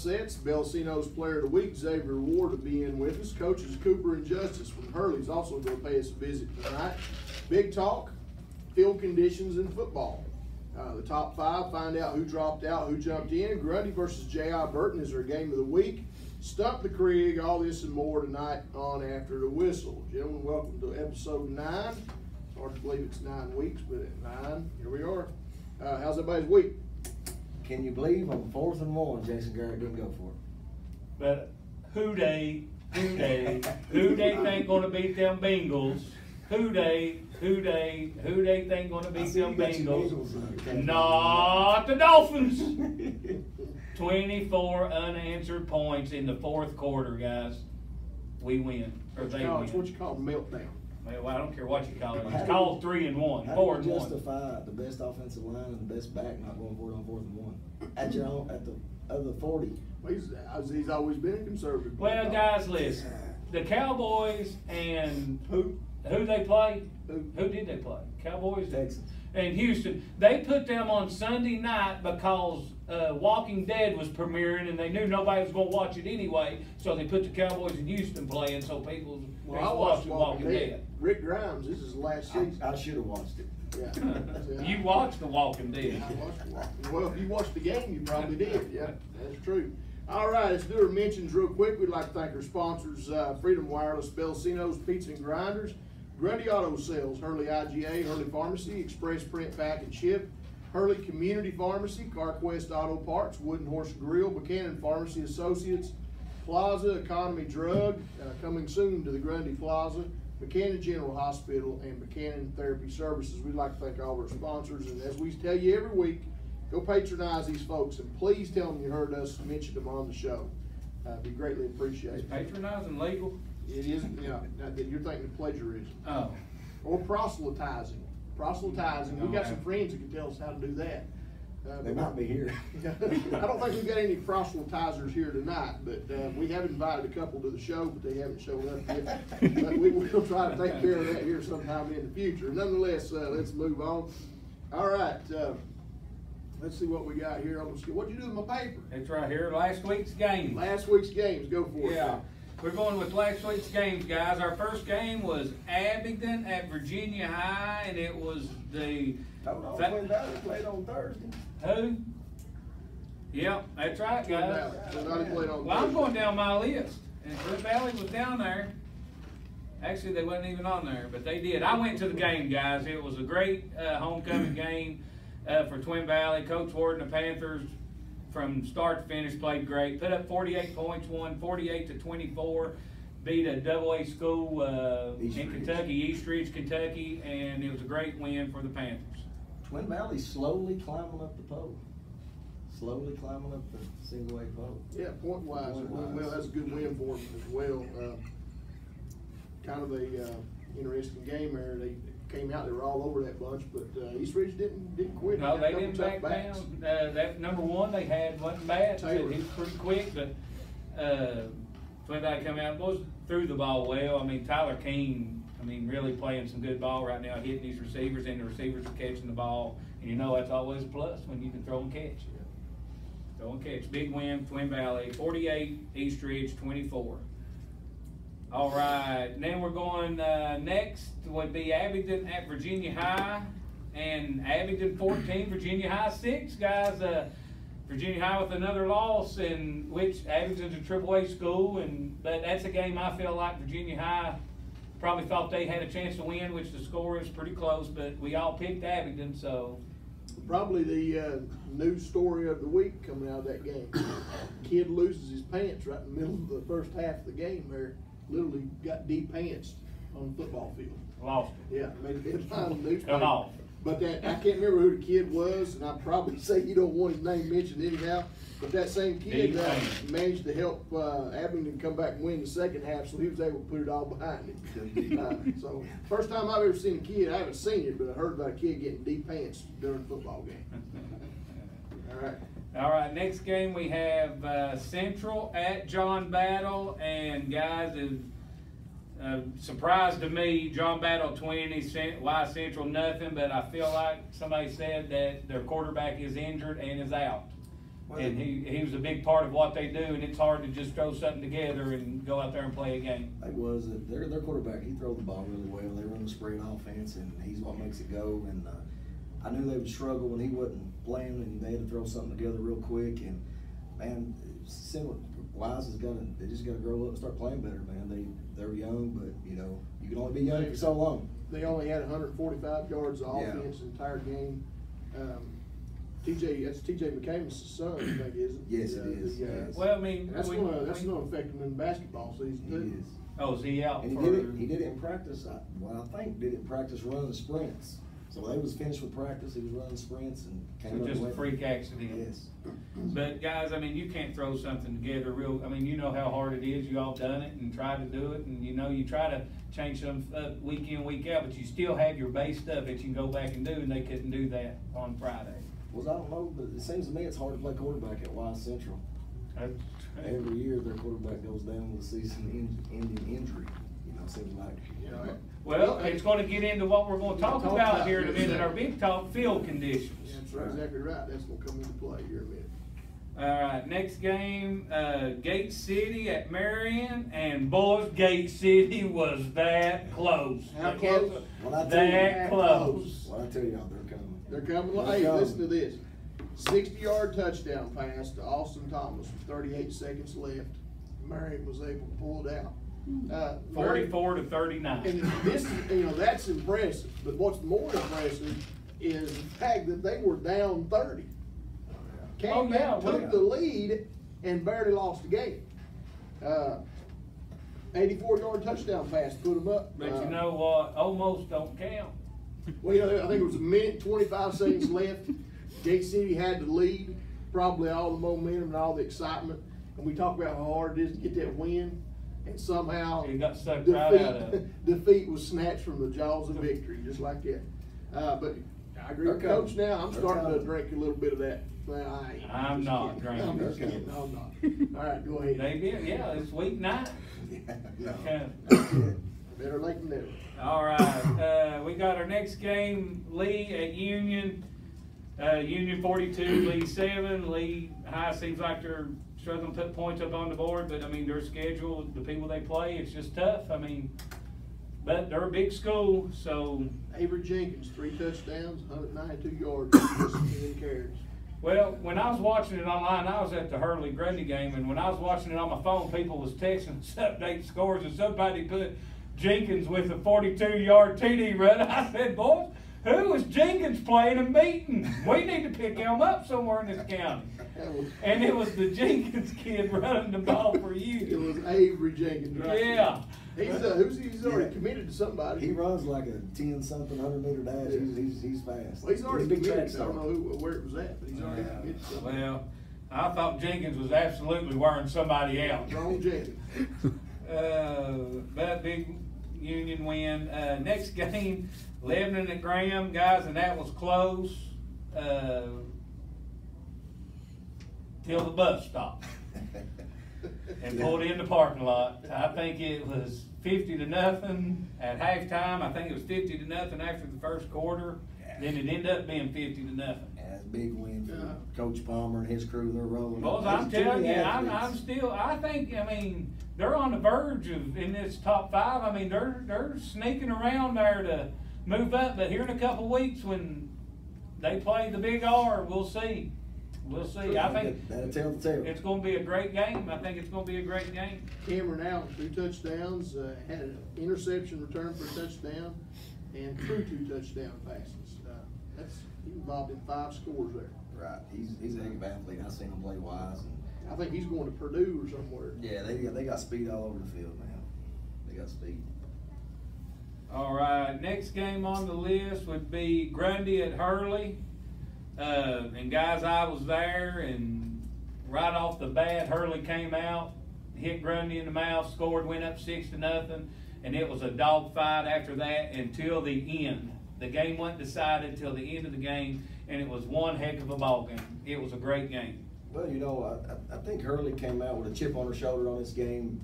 upsets. Bellacino's Player of the Week, Xzavier Ward, will be in with us. Coaches Cooper and Justus from Hurley's also going to pay us a visit tonight. Big talk, field conditions in football. The top 5, find out who dropped out, who jumped in. Grundy versus J.I. Burton is our game of the week. Stump the Crig, all this and more tonight on After the Whistle. Gentlemen, welcome to episode 9. It's hard to believe it's 9 weeks, but at 9, here we are. How's everybody's week? Can you believe on 4th and 1, Jason Garrett didn't go for it? But who they think gonna beat them Bengals? Who they think gonna beat them Bengals? Not the Dolphins. 24 unanswered points in the 4th quarter, guys. We win, or they win. It's what you call a meltdown. Well, I don't care what you call it. It's called 3 and 1, 4 and 1. How do you justify the best offensive line and the best back not going for it on 4th and 1 at your own at the other 40? Well, he's always been a conservative. Well, guys, listen. The Cowboys and who they play? Who did they play? Cowboys, Texans, and Houston. They put them on Sunday night because Walking Dead was premiering, and they knew nobody was going to watch it anyway. So they put the Cowboys and Houston playing, so people watched Walking Dead. Rick Grimes, this is the last season. I should have watched it. Yeah. You watched the Walking Dead. I watched the Walking. Well, if you watched the game, you probably did. Yeah, that's true. All right, let's do our mentions real quick. We'd like to thank our sponsors, Freedom Wireless, Bellacino's Pizza and Grinders, Grundy Auto Sales, Hurley IGA, Hurley Pharmacy, Express Print Pack and Ship, Hurley Community Pharmacy, CarQuest Auto Parts, Wooden Horse Grill, Buchanan Pharmacy Associates, Plaza Economy Drug, coming soon to the Grundy Plaza, Buchanan General Hospital, and Buchanan Therapy Services. We'd like to thank all our sponsors, and as we tell you every week, go patronize these folks, and please tell them you heard us mention them on the show. Be greatly appreciated. Is patronizing legal? It is, yeah. You're thinking of plagiarism. Oh. Or proselytizing. Proselytizing. We've got some friends that can tell us how to do that. They might be here. I don't think we've got any proselytizers here tonight, but we have invited a couple to the show, but they haven't shown up yet. But we will try to take care of that here sometime in the future. Nonetheless, let's move on. All right. Let's see what we got here on the screen. What'd you do with my paper? It's right here. Last week's game. Last week's games. Go for it. Yeah. We're going with last week's games, guys. Our first game was Abingdon at Virginia High, and it was the... Twin Valley played on Thursday. Who? Yep, that's right, guys. Well, I'm going down my list. And Twin Valley was down there. Actually, they wasn't even on there, but they did. I went to the game, guys. It was a great homecoming game for Twin Valley. Coach Ward and the Panthers, from start to finish, played great. Put up 48 points, won 48-24. Beat a AA school in Kentucky, East Ridge, Kentucky, and it was a great win for the Panthers. Twin Valley slowly climbing up the pole. Slowly climbing up the single-A pole. Yeah, point-wise. Well, that's a good win for them as well. Kind of a interesting game there. They came out, they were all over that bunch, but East Ridge didn't quit. No, they didn't back down. That number 1 they had wasn't bad. Taylor. He was pretty quick, but Twin Valley come out, was threw the ball well. I mean, Tyler Keene, really playing some good ball right now, hitting these receivers, and the receivers are catching the ball. And you know that's always a plus when you can throw and catch. Throw and catch. Big win, Twin Valley, 48, East Ridge, 24. All right, then we're going next would be Abingdon at Virginia High, and Abingdon 14, Virginia High 6, guys. Virginia High with another loss, in which Abington's a AAA school, but that's a game I feel like Virginia High probably thought they had a chance to win, which the score is pretty close, but we all picked Abingdon, so. Probably the news story of the week coming out of that game. Kid loses his pants right in the middle of the first half of the game there. Literally got de-pantsed on the football field. Lost it. Yeah, made a headline in the newspaper. Come off. But I can't remember who the kid was, and I'd probably say you don't want his name mentioned anyhow. But that same kid managed to help Abingdon come back and win the second half, so he was able to put it all behind him. So first time I've ever seen a kid, I haven't seen it, but I heard about a kid getting de-pantsed during a football game. All right. All right, next game we have Central at John Battle, and guys, surprise to me, John Battle 20, Y Central nothing, but I feel like somebody said that their quarterback is injured and is out. And he was a big part of what they do, and it's hard to just throw something together and go out there and play a game. Their quarterback, he throws the ball really well. They run the spread offense, and he's what makes it go. And I knew they would struggle when he wasn't playing, and they had to throw something together real quick. And man, similar, Wise they just got to grow up and start playing better, man. They're young, but you know you can only be young for so long. They only had 145 yards of offense the entire game. That's TJ McCamus' son, I think, isn't it? Yes, it is. Yes. Well, I mean, that's going to affect him in basketball season too. He is. Oh, is he out? And he did it in practice. I think did it in practice running sprints. So they was finished with practice. He was running sprints and came So up just a with freak accident. Yes. But guys, I mean, you can't throw something together I mean, you know how hard it is. You all done it and tried to do it, and you know you try to change some up week in, week out, but you still have your base stuff that you can go back and do, and they couldn't do that on Friday. Well, I don't know, but it seems to me it's hard to play quarterback at Wise Central. Every year their quarterback goes down with a season-ending injury. You know, it seems like. Well, it's going to get into what we're going to talk about here in a minute. Our big talk, field conditions. Yeah, that's right, exactly right. That's going to come into play here in a minute. All right, next game, Gate City at Marion, and boys, Gate City was that close. How close? That close. Well, I tell y'all, they're coming. They're coming. Hey, listen to this. 60-yard touchdown pass to Austin Thomas with 38 seconds left. Marion was able to pull it out. 44 to 39. And this, that's impressive. But what's more impressive is the fact that they were down 30. Came back, took the lead, and barely lost the game. 84-yard touchdown pass put them up. But you know what? Almost don't count. Well, I think it was a minute, 25 seconds left. Gate City had the lead, probably all the momentum and all the excitement. And we talk about how hard it is to get that win. And somehow it got sucked right out of it. Defeat was snatched from the jaws of victory, just like that. But I agree with Coach now. I'm starting to drink a little bit of that. Well, I'm not drinking. I'm just kidding. No, I'm not. All right, go ahead. They did, yeah. It's week 9. Better late than never. All right. We got our next game, Lee at Union. Union 42, Lee 7. Lee High seems like they're struggling to put points up on the board, but I mean, their schedule, the people they play, it's just tough. I mean, but they're a big school, so. Avery Jenkins, 3 touchdowns, 192 yards, just 10 carries. Well, when I was watching it online, I was at the Hurley Grundy game, and when I was watching it on my phone, people was texting us update scores, and somebody put Jenkins with a 42-yard TD run. I said, boys, who is Jenkins playing and beating? We need to pick him up somewhere in this county. And it was the Jenkins kid running the ball for you. It was Avery Jenkins, right? Yeah. He's already committed to somebody. He runs like a 10-something 100-meter dash. Yeah. He's fast. Well, he's already committed. I don't know where it was at, but he's already committed to somebody. Well, I thought Jenkins was absolutely wearing somebody out. Wrong Jenkins. But big Union win. Next game, Lebanon at Graham, guys, and that was close till the bus stopped and pulled in the parking lot. I think it was 50-0 at halftime. I think it was 50-0 after the first quarter. Then it ended up being 50-0. That's a big win for Coach Palmer and his crew. They're rolling. Well, I'm telling you, I think, they're on the verge of, in this top 5. I mean, they're sneaking around there to move up. But here in a couple of weeks when they play the Big R, we'll see. We'll see. I think that'll tell the tale. It's going to be a great game. I think it's going to be a great game. Cameron Allen, 2 touchdowns, had an interception return for a touchdown, and threw 2 touchdown passes. He's involved in 5 scores there. Right. He's a heck of an athlete. I've seen him play Wise. I think he's going to Purdue or somewhere. Yeah, they got speed all over the field, man. They got speed. All right. Next game on the list would be Grundy at Hurley. And guys, I was there, and right off the bat, Hurley came out, hit Grundy in the mouth, scored, went up 6-0, and it was a dogfight after that until the end. The game wasn't decided till the end of the game, and it was one heck of a ball game. It was a great game. Well, I think Hurley came out with a chip on her shoulder on this game.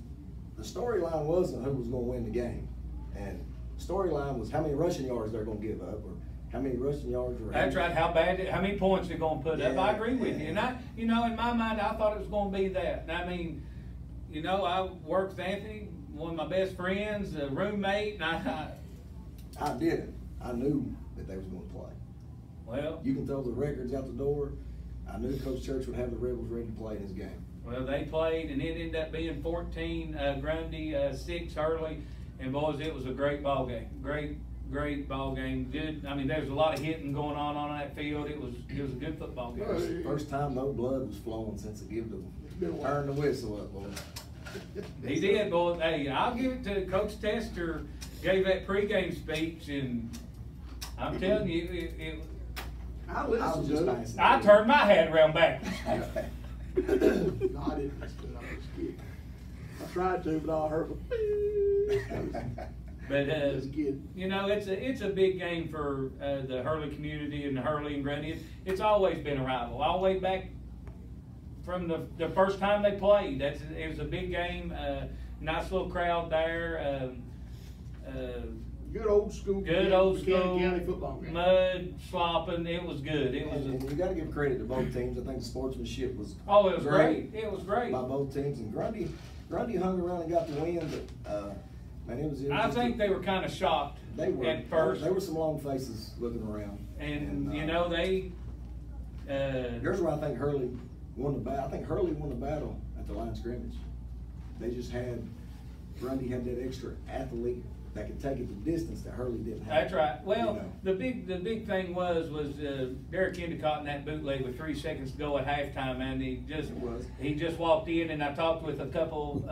The storyline wasn't who was going to win the game, and the storyline was how many rushing yards they're going to give up, or how many rushing yards were. That's right. How many points they're going to put up? I agree with you. And in my mind, I thought it was going to be that. And I mean, I worked with Anthony, one of my best friends, a roommate, and I didn't. I knew that they was going to play. Well, you can throw the records out the door. I knew Coach Church would have the Rebels ready to play in his game. Well, they played, and it ended up being 14 Grundy, 6 Hurley, and boys, it was a great ball game. Great ball game. Good. I mean, there was a lot of hitting going on that field. It was a good football game. First time no blood was flowing since it gave them turned the whistle up, boy. He did, boy. Hey, I'll give it to Coach Tester. Gave that pregame speech, and I'm telling you, I listened to it. I turned my head around back. No, I didn't listen to it. I was kidding. I tried to, but I heard But it's a big game for the Hurley community and the Hurley and Grundy. It's always been a rival, all the way back from the first time they played. It was a big game. Nice little crowd there. Good old school. County football game. Mud slopping. It was good. And you got to give credit to both teams. I think the sportsmanship was. Oh, it was great. It was great by both teams. And Grundy hung around and got the win, but. I think they were kind of shocked at first. There were some long faces looking around. And they. Here's where I think Hurley won the battle. I think Hurley won the battle at the line of scrimmage. They just had, Grundy had that extra athlete that could take it the distance that Hurley didn't have. That's right. Well, the big thing was Derek Endicott in that bootleg with 3 seconds to go at halftime, and he just walked in, and I talked with a couple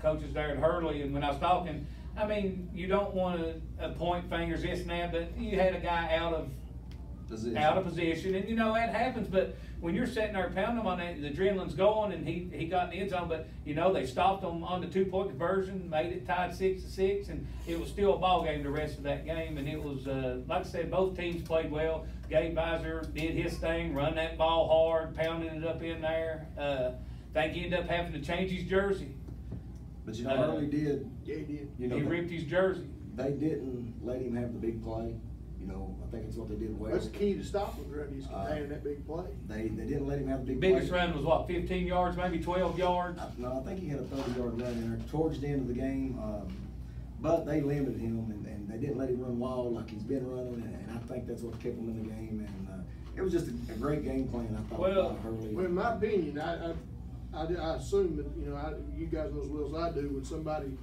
coaches there at Hurley, and when I was talking, I mean, you don't want to point fingers this and that, but you had a guy out of position, and that happens. But when you're sitting there pounding him on that, the adrenaline's going, and he got in the end zone. But they stopped him on the 2-point conversion, made it tied 6-6, and it was still a ball game the rest of that game. And it was like I said, both teams played well. Gabe Visor did his thing, run that ball hard, pounding it up in there. I think he ended up having to change his jersey. But Hurley did. Yeah, he did. He ripped his jersey. They didn't let him have the big play. I think it's what they did well. That's the key to stopping Grundy, is containing that big play. They didn't let him have the big play. Biggest run was what, 15 yards, maybe 12 yards? No, I think he had a 30-yard run in there towards the end of the game. But they limited him, and they didn't let him run wild like he's been running, and I think that's what kept him in the game. And it was just a great game plan, I thought. Well, in my opinion, I assume that you guys know as well as I do, when somebody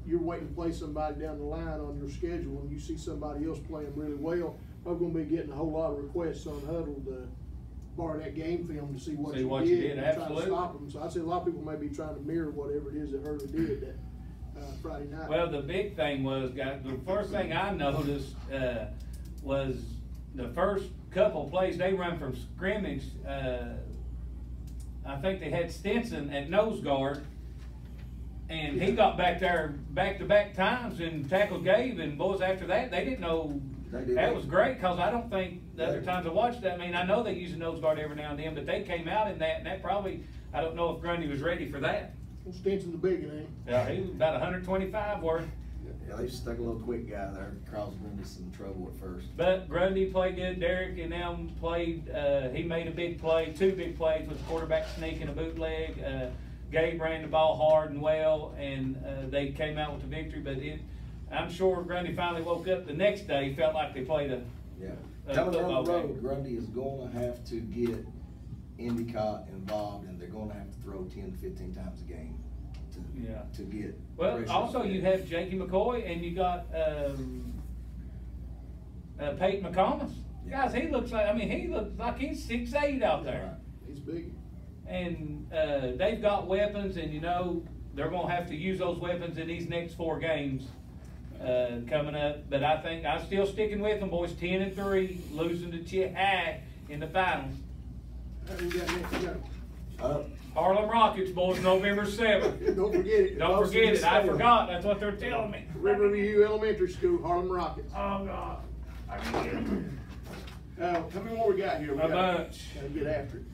you're waiting to play somebody down the line on your schedule, and you see somebody else playing really well, I'm going to be getting a whole lot of requests on Huddle to borrow that game film to see what you did and absolutely. try to stop them. So I see a lot of people may be trying to mirror whatever it is that Hurley did that Friday night. Well, the big thing was, guys, the first thing I noticed was the first couple of plays they run from scrimmage. I think they had Stinson at nose guard, and he got back there back-to-back times and tackled Gabe, and boys, after that, they didn't know. That was great, because I don't think the other times I watched that, I mean, I know they use a nose guard every now and then, but they came out in that, and that probably, I don't know if Grundy was ready for that. Stinson the big one, Yeah, he was about 125 worth. Yeah, they stuck a little quick guy there, caused Grundy some trouble at first. But Grundy played good. Derek and them played, he made a big play, 2 big plays with the quarterback sneak and a bootleg. Gabe ran the ball hard and well, and they came out with the victory. But I'm sure Grundy finally woke up the next day, felt like they played a Coming down the road, Grundy is going to have to get Endicott involved, and they're going to have to throw 10 to 15 times a game to get. Well, also you have Jakey McCoy, and you got Peyton McComas. Guys, he looks like he's 6'8" out there. Right. He's big. And they've got weapons, and they're going to have to use those weapons in these next 4 games coming up. But I think I'm still sticking with them, boys. 10-3, losing to Chihat in the finals. Who got next? Harlem Rockets, boys, November 7th. Don't forget it. Don't forget it. I forgot. That's what they're telling me. Riverview Elementary School, Harlem Rockets. Oh, God. I can get it. How many more we got here? A bunch. Gotta get after it.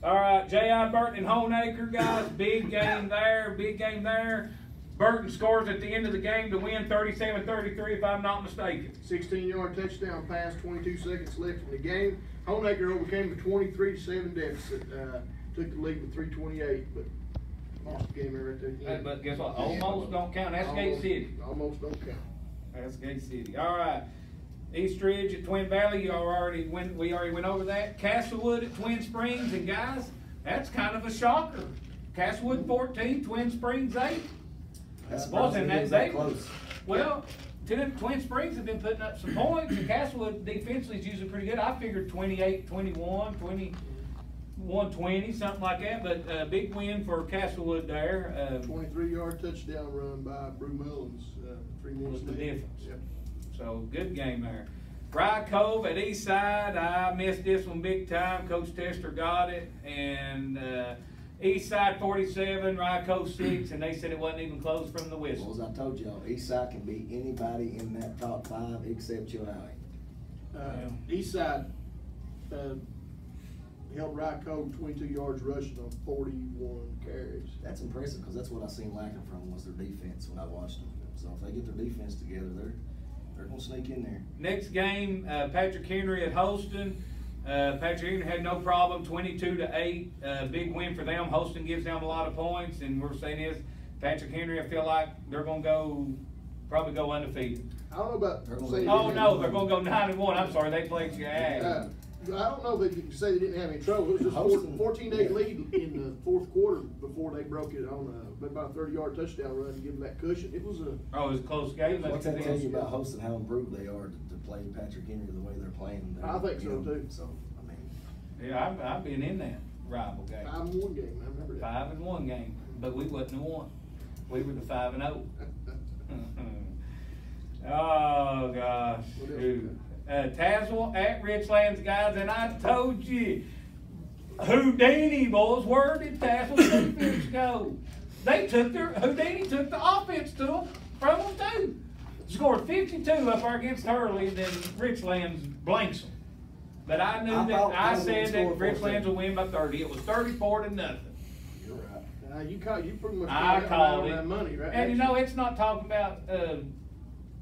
All right, J.I. Burton and Honeacre, guys. Big game there. Burton scores at the end of the game to win 37-33, if I'm not mistaken. 16-yard touchdown pass, 22 seconds left in the game. Homeacre overcame a 23-7 deficit. Took the lead with 3:28, but lost the game right there at the end. But guess what? Almost don't count. That's Gate City. Almost don't count. That's Gate City. All right. Eastridge at Twin Valley, we already went over that. Castlewood at Twin Springs, and guys, that's kind of a shocker. Castlewood 14, Twin Springs 8. That's that close. Well, Twin Springs have been putting up some points, and Castlewood defensively is usually pretty good. I figured 28-21, 21-20, something like that, but big win for Castlewood there. 23-yard touchdown run by Brew Mullins. 3 minutes Was the left. difference. Yep. So, good game there. Rye Cove at Eastside, I missed this one big time. Coach Tester got it. And Eastside 47, Rye Cove 6, and they said it wasn't even close from the whistle. Well, as I told y'all, Eastside can beat anybody in that top 5 except your alley. Eastside held Rye Cove 22 yards rushing on 41 carries. That's impressive because that's what I seen lacking from was their defense when I watched them. So if they get their defense together, they're going to sneak in there. Next game, Patrick Henry at Holston. Patrick Henry had no problem, 22-8. Big win for them. Holston gives them a lot of points, and we're saying this, Patrick Henry, I feel like they're going to probably go undefeated. I don't know about saying Oh, no, they're going to go 9-1. I'm sorry, they played your ass. I don't know that you can say they didn't have any trouble. It was just a 14-8 lead in the fourth quarter before they broke it on about a 30-yard touchdown run to give them that cushion. It was a close game. What's that tell you about Holston, how improved they are to play Patrick Henry the way they're playing? I think so, too. So, I mean. Yeah, I've been in that rival game. 5-1 game, I remember that. 5-1 game, but we wasn't the one. We were the 5-0. Oh, gosh. Tazewell at Richlands, guys, and I told you, Houdini, boys, where did Tazewell's defense go? Houdini took the offense to them, from them too. Scored 52 up there against Hurley, and then Richlands blanks them. But I knew I said that Richlands would win by 30. It was 34-0. You're right. You pretty much called it. That money, right? And you know, it's not talking about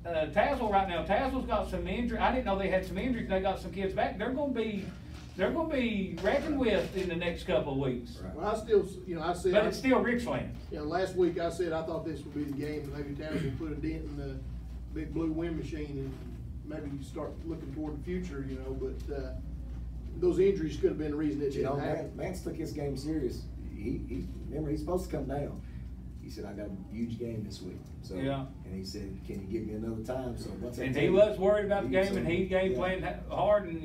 Tazewell right now. Tazewell's got some injury. I didn't know they had some injuries. They got some kids back. They're going to be reckoned with in the next couple of weeks. Right. Well, I said. But it's still Richlands. Last week I said I thought this would be the game, and maybe Townsend put a dent in the big blue wind machine, and maybe start looking toward the future. But those injuries could have been the reason it didn't happen. Mance took his game serious. Remember, he's supposed to come down. He said, I got a huge game this week. So, yeah. And he said, can you give me another time? So what's that? And he was worried about the game, and he game playing hard. And,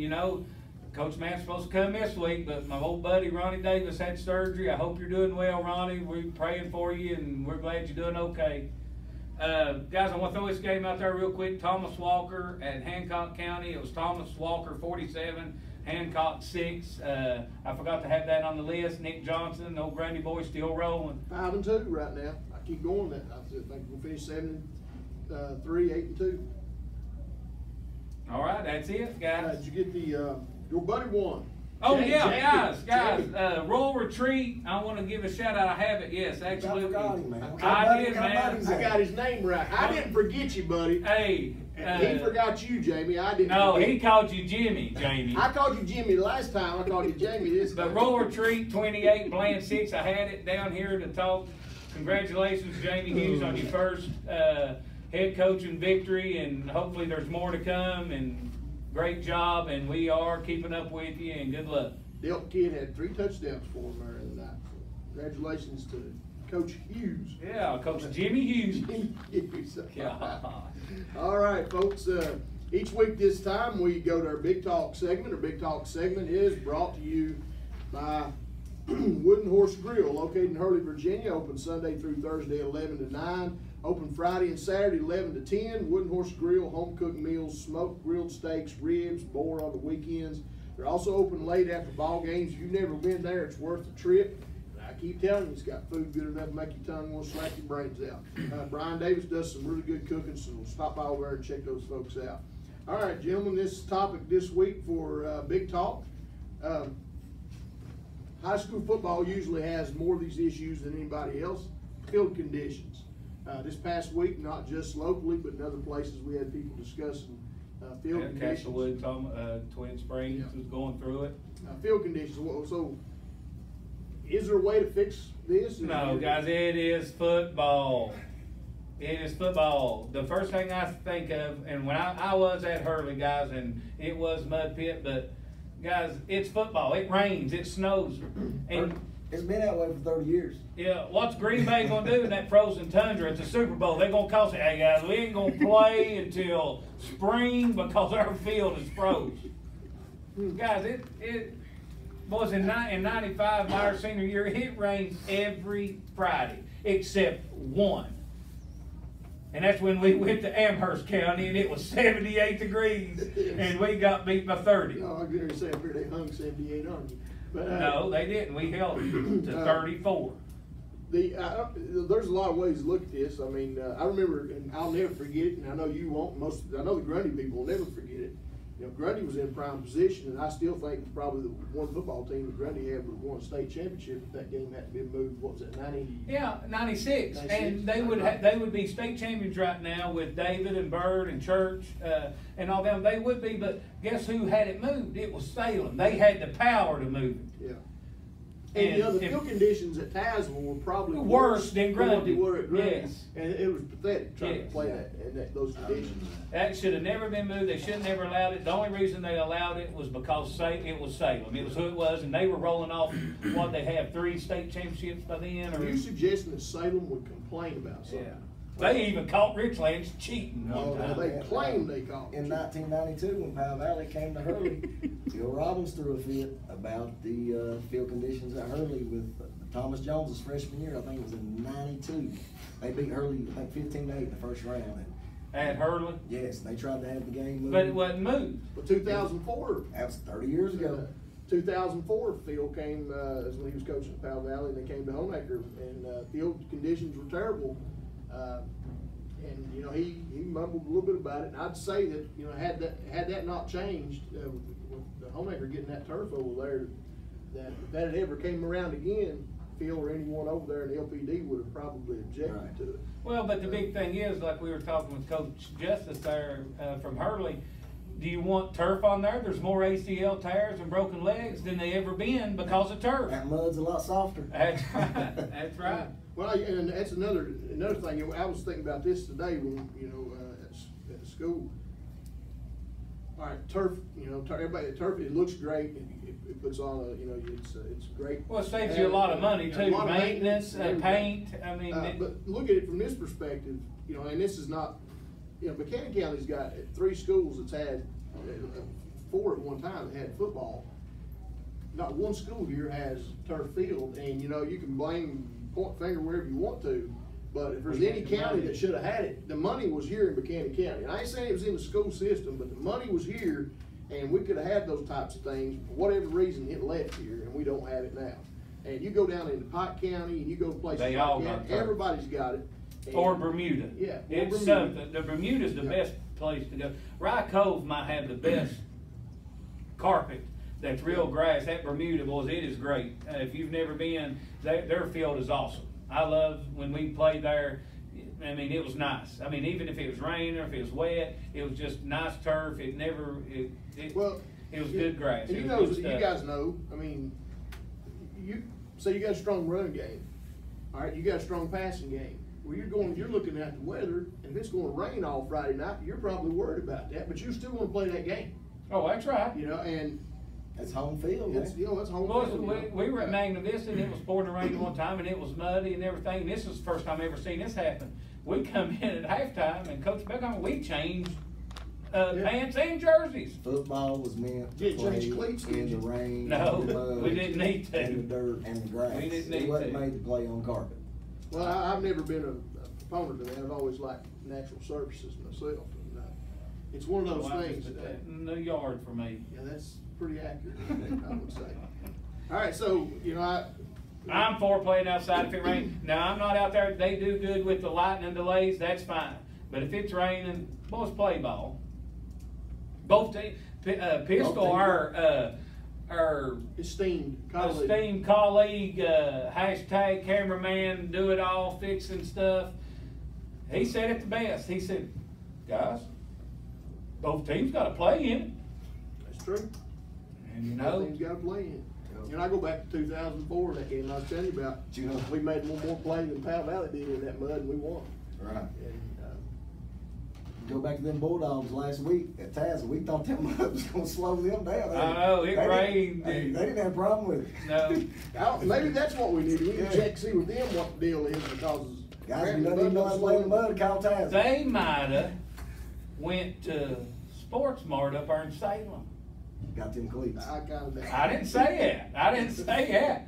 Coach Matt's supposed to come this week, but my old buddy Ronnie Davis had surgery. I hope you're doing well, Ronnie. We're praying for you, and we're glad you're doing okay. Guys, I want to throw this game out there real quick. Thomas Walker at Hancock County. It was Thomas Walker 47, Hancock 6. I forgot to have that on the list. Nick Johnson, old Grundy boy, still rolling. 5-2 right now. I keep going that. I think we'll finish 7-3, 8-2. All right, that's it, guys. Did you get the your buddy won? Oh, guys, Royal Retreat, I want to give a shout out. I have it, yes, absolutely. I did, man. I got his name right. I didn't forget you, buddy. Hey. He forgot you, Jamie. I didn't. No, he called you Jimmy, Jamie. I called you Jimmy last time. I called you Jamie this time. But Royal Retreat 28, Bland 6. I had it down here to talk. Congratulations, Jamie Hughes, on your first head coaching victory, and hopefully there's more to come. And great job, and we are keeping up with you, and good luck. Delta kid had 3 touchdowns for him there the night. Congratulations to Coach Hughes. Yeah, Coach Jimmy Hughes. All right, folks. Each week this time we go to our Big Talk segment. Our Big Talk segment is brought to you by Wooden Horse Grill, located in Hurley, Virginia. Open Sunday through Thursday, 11 to 9. Open Friday and Saturday, 11 to 10. Wooden Horse Grill, home cooked meals, smoked grilled steaks, ribs, boar on the weekends. They're also open late after ball games. If you've never been there, it's worth the trip. I keep telling you, it's got food good enough to make your tongue want to slap your brains out. Brian Davis does some really good cooking, so we'll stop by over there and check those folks out. All right, gentlemen, this topic this week for Big Talk. High school football usually has more of these issues than anybody else. Field conditions. This past week, not just locally, but in other places, we had people discussing field conditions. Castlewood, Twin Springs was going through it. Field conditions. So, is there a way to fix this? No, guys, it is football. It is football. The first thing I think of, and when I was at Hurley, guys, and it was mud pit, but guys, it's football. It rains, it snows, and it's been that way for 30 years. Yeah, what's Green Bay gonna do in that frozen tundra at the Super Bowl? They're gonna call say, "Hey guys, we ain't gonna play until spring because our field is froze." Guys, it was in 95, my senior year. It rains every Friday except one. And that's when we went to Amherst County and it was 78 degrees and we got beat by 30. No, I'm going to say up here they hung 78 on you. But, no, they didn't. We held it to 34. There's a lot of ways to look at this. I mean, I remember, and I'll never forget it, and I know you won't. I know the Grundy people will never forget it. You know, Grundy was in prime position, and I still think probably the one football team that Grundy had would have won a state championship if that game had been moved. What was it, 90? Yeah, 96. 96. And they would be state champions right now with David and Bird and Church and all them. They would be, but guess who had it moved? It was Salem. They had the power to move it. Yeah. And you know, the field conditions at Tazewell were probably worse than Grundy. What they were at Grundy. Yes. And it was pathetic trying to play that in those conditions. That should have never been moved. They should have never allowed it. The only reason they allowed it was because it was Salem. It was who it was, and they were rolling off what they have 3 state championships by then. Are you suggesting that Salem would complain about something? Yeah. They even caught Richlands cheating. No, they claimed they caught in 1992 when Powell Valley came to Hurley. Bill Robbins threw a fit about the field conditions at Hurley with Thomas Jones's freshman year. I think it was in '92. They beat Hurley, I think 15-8 in the first round. At Hurley? Yes, they tried to have the game moved. But it wasn't moved. But 2004. That was 30 years ago. 2004, Phil came as when he was coaching at Powell Valley, and they came to Homeacre, and field conditions were terrible. And you know, he mumbled a little bit about it, and I'd say that, you know, had that not changed with the Homeacre getting that turf over there, that if that had ever came around again, Phil or anyone over there in the LPD would have probably objected to it. Well, but the big thing is, like we were talking with Coach Justus there from Hurley, do you want turf on there? There's more ACL tears and broken legs than they ever been because of turf. That mud's a lot softer. That's right. That's right. Well, and that's another thing. I was thinking about this today when, you know, at school. All right, turf. You know, everybody turf. It looks great. It puts on a, you know, it's great. Well, it saves you a lot of money too. Maintenance, paint. I mean, but look at it from this perspective. You know, and this is not. You know, Buchanan County's got 3 schools that's had 4 at one time that had football. Not one school here has turf field, and you know, you can point finger wherever you want to, but if there's any county that should have had it, the money was here in Buchanan County. And I ain't saying it was in the school system, but the money was here, and we could have had those types of things. For whatever reason, it left here, and we don't have it now. And you go down into Pike County, and you go to places they like all that, got everybody's got it. And, or Bermuda. Yeah. It's something. The Bermuda's the best place to go. Rye Cove might have the best carpet. That's real grass. That Bermuda, boys, it is great. If you've never been, their field is awesome. I love when we played there. I mean, it was nice. I mean, even if it was raining or if it was wet, it was just nice turf. It was good grass. And you guys know, I mean, you got a strong run game. All right, you got a strong passing game. Well, you're looking at the weather, and if it's going to rain all Friday night, you're probably worried about that, but you still want to play that game. Oh, that's right. You know, and that's home field. That's home field. We were at Magna Vista, and it was pouring rain one time, and it was muddy and everything. And this was the first time I ever seen this happen. We come in at halftime, and Coach Beck, we changed pants and jerseys. Football was meant to play in the rain, no, in the mud, we didn't need to. in the dirt and the grass. We didn't need it wasn't to. made to play on carpet. Well, I've never been a proponent of that. I've always liked natural surfaces myself. And, it's one of those things. In the yard for me. Yeah, that's pretty accurate, I would say. All right, so, you know, I'm for playing outside if it rains. Now, I'm not out there. They do good with the lightning delays. That's fine. But if it's raining, boys, play ball. Both teams. Pistol, our esteemed colleague, hashtag cameraman, do it all, fixing stuff. he said it the best. He said, guys, both teams got to play in it. That's true. And you Both know, teams got to play in it. And I go back to 2004, that game I was telling you about. You know, We made one more play than Powell Valley did in that mud, and we won. right. And, Go back to them Bulldogs last week at Tazza. We thought that mud was going to slow them down. I know, it rained. They didn't have a problem with it. no, maybe that's what we need. We can Yeah. check, see with them what the deal is, because Guys, we don't even know how to play in the mud, call Tazza. they might have went to Sports Mart up there in Salem. Got them cleats. I kind of. I didn't say that. I didn't say that.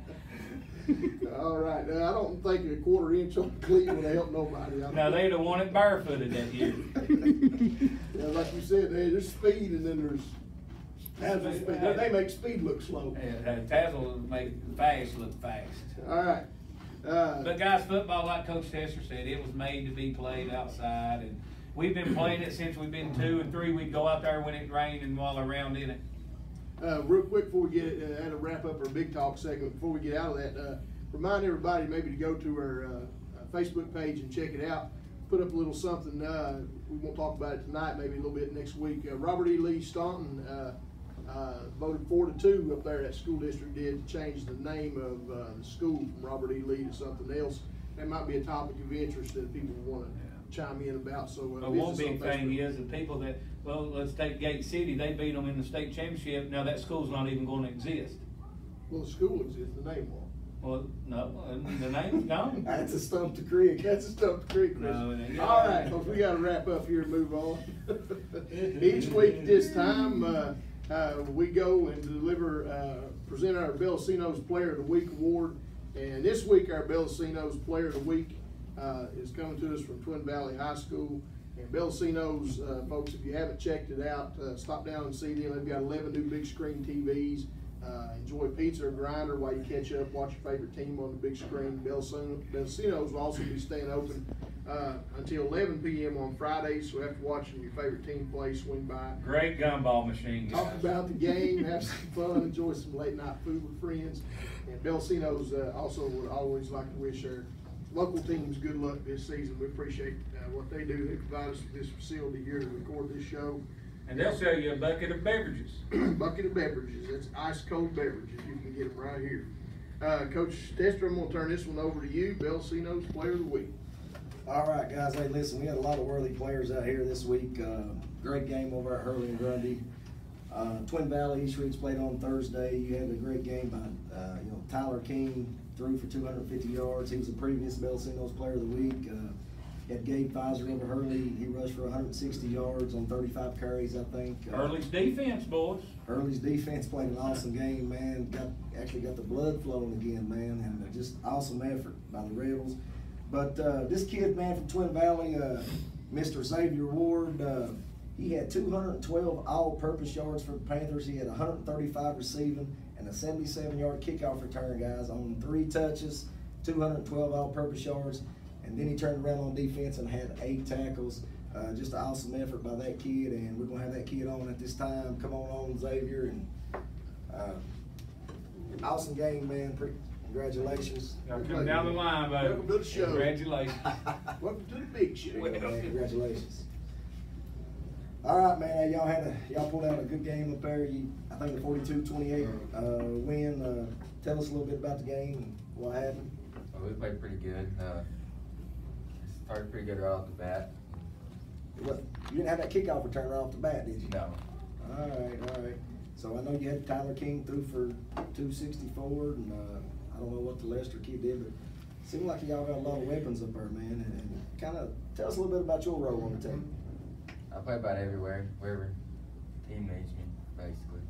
All right, I don't think a quarter inch on the cleat would help nobody. No, they'd have won it barefooted that year. Yeah, like you said, there's speed and then there's Tazzle speed. They make speed look slow. Tazzle make fast look fast. All right. But guys, football, like Coach Tester said, it was made to be played outside, and we've been playing it since we've been 2 and 3. We'd go out there when it rained and while around in it. Real quick before we get at a wrap up our big talk segment, before we get out of that, remind everybody maybe to go to our Facebook page and check it out. Put up a little something. We won't talk about it tonight, maybe a little bit next week. Robert E. Lee Staunton voted 4-2 up there. That school district did to change the name of the school from Robert E. Lee to something else. That might be a topic of interest that people want to chime in about. So But one big thing is the people that, well, let's take Gate City. They beat them in the state championship. Now that school's not even going to exist. Well, the school exists, the name won't. Well, no, the name's gone. That's a Stump The Crig. That's a Stump The Crig, Chris. No, it ain't. All right, folks, we got to wrap up here and move on. Each week at this time, we go and present our Bellacino's Player of the Week award. And this week, our Bellacino's Player of the Week is coming to us from Twin Valley High School. And Bellacino's, folks, if you haven't checked it out, stop down and see them. They've got 11 new big screen TVs. Enjoy pizza or grinder while you catch up, watch your favorite team on the big screen. Bellacino's will also be staying open until 11 p.m. on Fridays, so after watching your favorite team play, swing by. Great gumball machine, guys. Talk about the game, have some fun, enjoy some late night food with friends. And Bellacino's also would always like to wish our local teams good luck this season. We appreciate what they do. They provide us with this facility here to record this show. And they'll sell you a bucket of beverages. Bucket of beverages. That's ice cold beverages. You can get them right here. Coach Tester, I'm going to turn this one over to you. Bellacino's Player of the Week. All right, guys. Hey, listen, we had a lot of worthy players out here this week. Great game over at Hurley and Grundy. Twin Valley East Ridge played on Thursday. You had a great game by Tyler King, threw for 250 yards. He was the previous Bellacino's Player of the Week. Had Gabe Pfizer over Hurley. He rushed for 160 yards on 35 carries, I think. Hurley's defense, boys. Hurley's defense played an awesome game, man. Actually got the blood flowing again, man, and just awesome effort by the Rebels. But this kid, man, from Twin Valley, Mr. Xzavier Ward, he had 212 all-purpose yards for the Panthers. He had 135 receiving and a 77-yard kickoff return, guys, on 3 touches, 212 all-purpose yards. And then he turned around on defense and had 8 tackles. Just an awesome effort by that kid, and we're going to have that kid on at this time. Come on, Xzavier. And awesome game, man. Congratulations. Come down the line, buddy. Welcome to the show. Congratulations. Welcome to the big show. Man, congratulations. All right, man. Y'all pulled out a good game up there. I think the 42-28 win. Tell us a little bit about the game and what happened. Well, we played pretty good. Started pretty good right off the bat. What, you didn't have that kickoff return right off the bat, did you? No. All right. So I know you had Tyler King threw for 264, and I don't know what the Lester kid did, but it seemed like y'all got a lot of weapons up there, man. And kind of tell us a little bit about your role on the team. I play about everywhere, wherever team needs me, basically.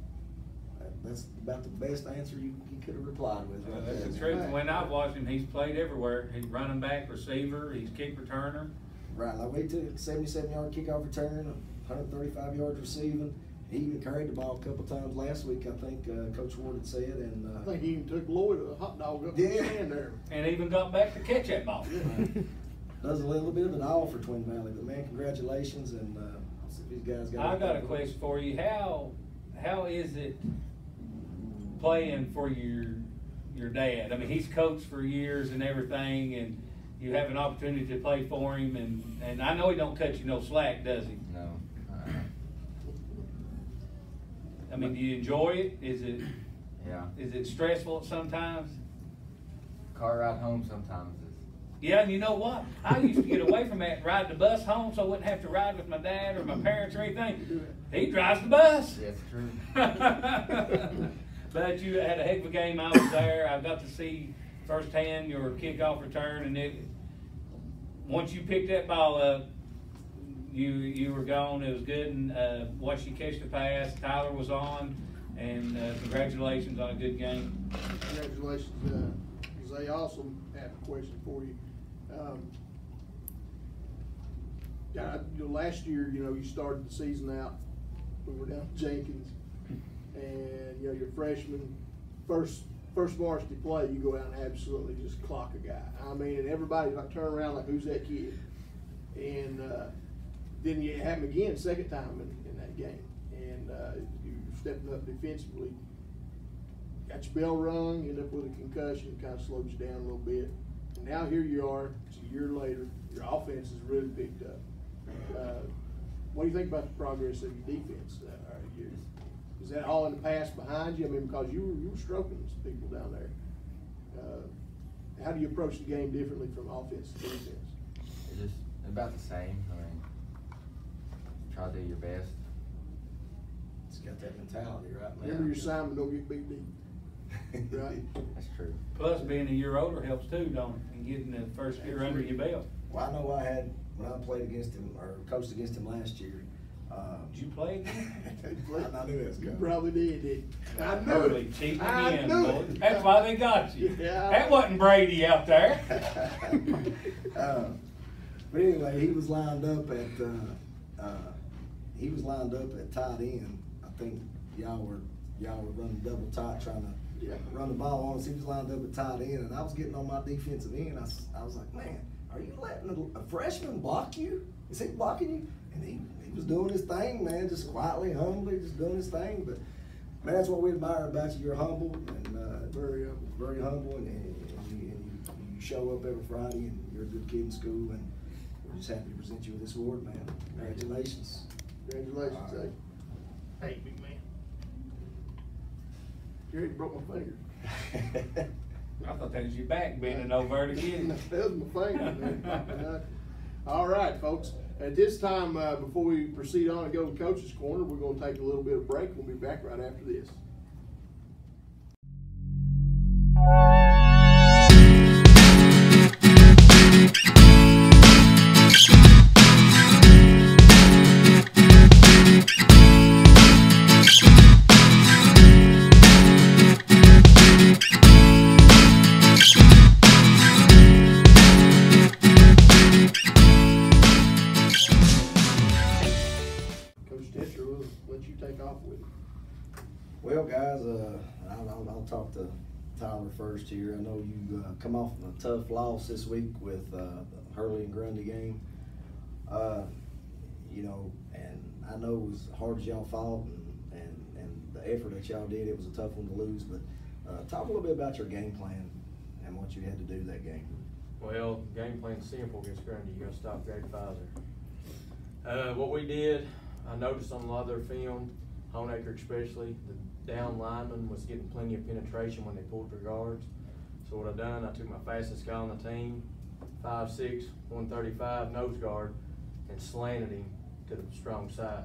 That's about the best answer you could have replied with. Right That's there, the man. truth. When I've watched him, he's played everywhere. He's running back, receiver, he's kick returner. Right, like we took 77-yard kickoff return, 135 yards receiving. He even carried the ball a couple times last week, I think Coach Ward had said. And I think he even took Lloyd a hot dog up in the stand there. And even got back to catch that ball. Does a little bit of it all for Twin Valley, but man, congratulations, and I'll see if these guys got. I got a question for you. How is it playing for your dad? I mean, he's coached for years and everything, and you have an opportunity to play for him, and I know he don't cut you no slack, does he? No. I mean, do you enjoy it? Yeah. Is it stressful sometimes? Car ride home sometimes is. Yeah, and you know what? I used to get away from that, ride the bus home so I wouldn't have to ride with my dad or my parents or anything. He drives the bus. Yes, true. But you had a heck of a game. I was there. I got to see firsthand your kickoff return, and once you picked that ball up, you were gone. It was good, and watched you catch the pass. Tyler was on, and congratulations on a good game. Congratulations, Zay. I also have a question for you. Last year, you started the season out. We were down at Jenkins, and your freshman first varsity play, you go out and absolutely just clock a guy. I mean, and everybody like turn around like, who's that kid? And then you have him again second time in that game, and you're stepping up defensively. Got your bell rung, end up with a concussion, kind of slows you down a little bit. And now here you are, it's a year later, your offense has really picked up. What do you think about the progress of your defense? Is that all in the past behind you? I mean, because you were stroking some people down there. How do you approach the game differently from offense to defense? It's just about the same. I mean, try to do your best. It's got that mentality, right, man? Remember your assignment, don't get beat deep. Right? That's true. Plus, being a year older helps too, don't it? And getting the first year under your belt. Well, I know when I played against him or coached against him last year. Did you play again? I knew that was You coming. probably did. I knew Hurley it. cheating I again, knew boy. it. That's why they got you. Yeah. That wasn't Brady out there. But anyway, he was lined up at tight end. I think y'all were running double tight trying to run the ball on us. He was lined up at tight end, and I was getting on my defensive end. I was like, man, are you letting a freshman block you? Is he blocking you? And he was doing his thing, man, just quietly, humbly, just doing his thing. But man, that's what we admire about you. You're humble and very humble, and you show up every Friday, and you're a good kid in school, and we're just happy to present you with this award, man. Congratulations. Congratulations, Zay. Hey, big man. Jerry broke my finger. I thought that was your back bending over it again. That was my finger, man. All right, folks. At this time, before we proceed on and go to Coach's Corner, we're going to take a little bit of break. We'll be back right after this. Well, guys, I'll talk to Tyler first here. I know you come off a tough loss this week with the Hurley and Grundy game. And I know it was hard as y'all fought and the effort that y'all did. It was a tough one to lose, but talk a little bit about your game plan and what you had to do that game. Well, game plan's simple against Grundy. You got to stop Greg Pfizer. What we did, I noticed on a lot of their film, Honecker especially, the down lineman was getting plenty of penetration when they pulled their guards. So what I done, I took my fastest guy on the team, 5'6", 135 nose guard, and slanted him to the strong side.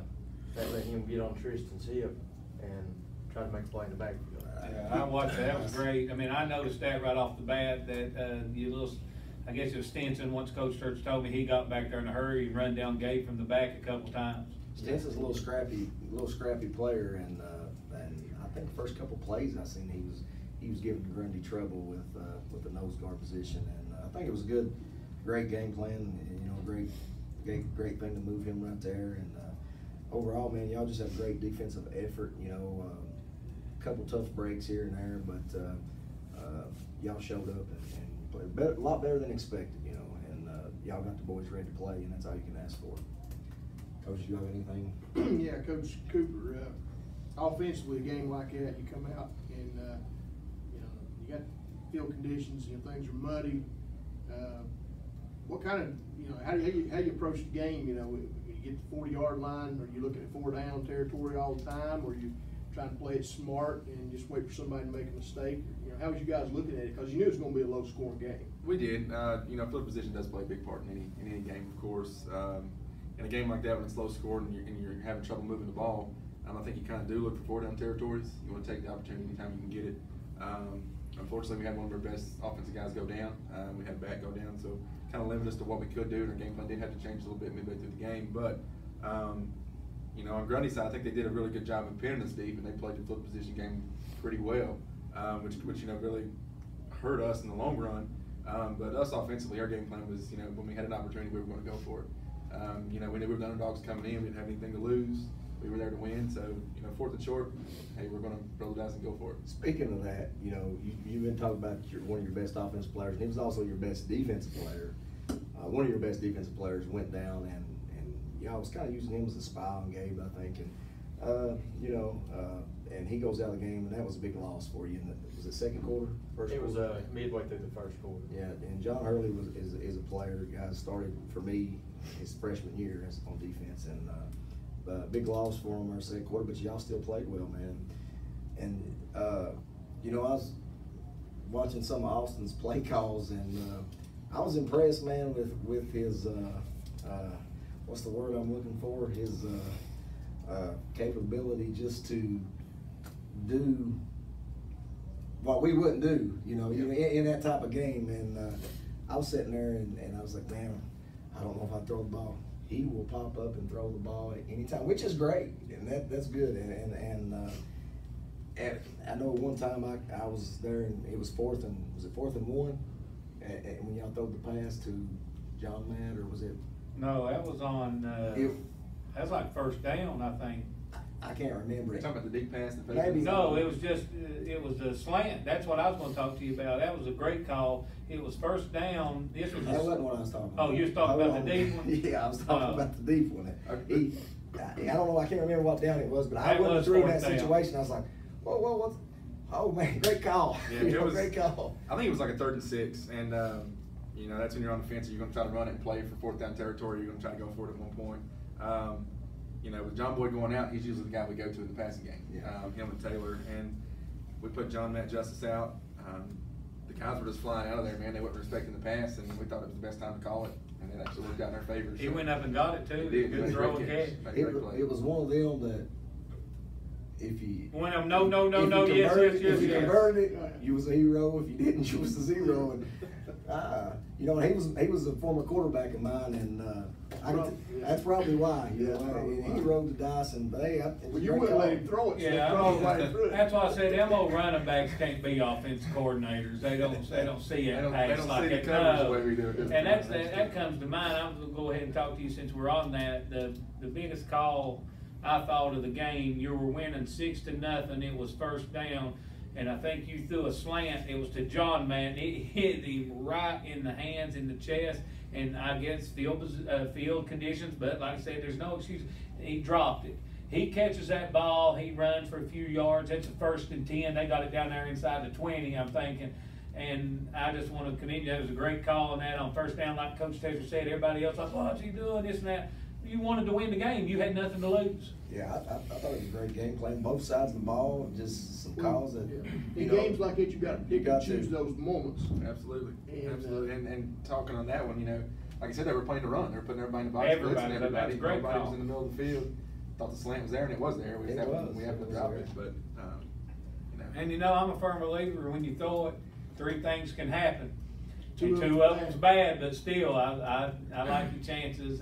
That let him get on Tristan's hip and try to make a play in the backfield. I watched that. That was great. I mean, I noticed that right off the bat that I guess it was Stinson. Once Coach Church told me he got back there in a hurry and run down Gabe from the back a couple times. Stinson's a little scrappy player, and I think the first couple plays I seen he was giving Grundy trouble with the nose guard position, and I think it was a great game plan. Great thing to move him right there, and overall, man, y'all just have great defensive effort. A couple tough breaks here and there, but y'all showed up and played better, a lot better than expected. And y'all got the boys ready to play, and that's all you can ask for. Coach, do you have anything? Yeah, Coach Cooper. Offensively, a game like that, you come out and you got field conditions. Things are muddy. what kind of, you know, how do you approach the game? You know, when you get the 40-yard line, are you looking at 4 down territory all the time, or are you trying to play it smart and just wait for somebody to make a mistake? You know, how was you guys looking at it? Because you knew it was going to be a low-scoring game. We did. You know, field position does play a big part in any game, of course. In a game like that, when it's low scored and you're having trouble moving the ball, I think you kind of do look for 4 down territories. You want to take the opportunity anytime you can get it. Unfortunately, we had one of our best offensive guys go down. We had a back go down, so kind of limited us to what we could do. And our game plan did have to change a little bit midway through the game. But, you know, on Grundy's side, I think they did a really good job of pinning us deep, and they played the field position game pretty well, which you know, really hurt us in the long run. But us offensively, our game plan was, you know, when we had an opportunity, we were going to go for it. You know, we knew we were the underdogs coming in. We didn't have anything to lose. We were there to win. So, you know, 4th and short, hey, we're going to roll the dice and go for it. Speaking of that, you know, you've been talking about one of your best offensive players, and he was also your best defensive player. One of your best defensive players went down, and y'all was kind of using him as a spy on Gabe, I think. And, you know, and he goes out of the game, and that was a big loss for you. Was it second quarter? First It was quarter? midway through the first quarter. Yeah, and John Hurley is a player. Guys started for me his freshman year on defense, and big loss for him our second quarter. But y'all still played well, man. And you know, I was watching some of Austin's play calls, and I was impressed, man, with his what's the word I'm looking for? His capability just to do what we wouldn't do, you know, in that type of game. And I was sitting there and I was like, man, I don't know if I throw the ball. He will pop up and throw the ball at any time, which is great, and that's good. And I know one time I was there and it was 4th and 1? And when y'all threw the pass to John Matt, or was it? No, that was on. That was like 1st down, I think. I can't remember it. Talking about the deep pass. Maybe. No, it was just, it was a slant. That's what I was gonna talk to you about. That was a great call. It was 1st down. This was. That wasn't what I was talking about. Oh, you was talking about the deep one? Yeah, I was talking about the deep one. I don't know, I can't remember what down it was, but I That went was through that 4th down. situation. I was like, whoa, what's, oh man, great call. Yeah, it was great call. I think it was like a 3rd and 6, and you know, that's when you're on the fence. You're going to try to run it and play for 4th down territory. You're going to try to go for it at one point. You know, with John Boyd going out, he's usually the guy we go to in the passing game. Yeah. Him and Taylor, and we put John Matt Justus out. The guys were just flying out of there, man. They weren't respecting the pass, and we thought it was the best time to call it, and it actually worked out in our favor. He went up and got it too. He did. Good throw and catch. It was one of them that if you One of them, no, yes. If you converted it, you was a hero. If you didn't, you was a zero. And you know, he was a former quarterback of mine, and that's probably why. You know, and he rolled the dice, and Well, you wouldn't let him throw it. So Yeah, throw it right through it. that's why I said them old running backs can't be offensive coordinators. They don't see it pass like see that. the coverage the way we do it. And that comes to mind. I'm gonna go ahead and talk to you since we're on that. The biggest call I thought of the game, you were winning 6-0. It was 1st down, and I think you threw a slant. It was to John, man. It hit him right in the hands, in the chest, and I guess field conditions. But like I said, there's no excuse. He dropped it. He catches that ball. He runs for a few yards. It's a 1st and 10. They got it down there inside the 20. I'm thinking. And I just want to commend you. That was a great call on that on 1st down, like Coach Taylor said. Everybody else like, what's he doing, this and that. You wanted to win the game. You had nothing to lose. Yeah, I thought it was a great game, playing both sides of the ball, just some calls that, In games like it, you got to pick and choose those moments. Absolutely. And, Absolutely. And talking on that one, you know, like I said, they were playing to run. They were putting everybody in the box. Everybody. blitzing That's a great Nobody call. was in the middle of the field. Thought the slant was there, and it was there. We happened to drop it, but you know. And you know, I'm a firm believer when you throw it, 3 things can happen. Two Two of of them's them's bad, but still, I like your chances.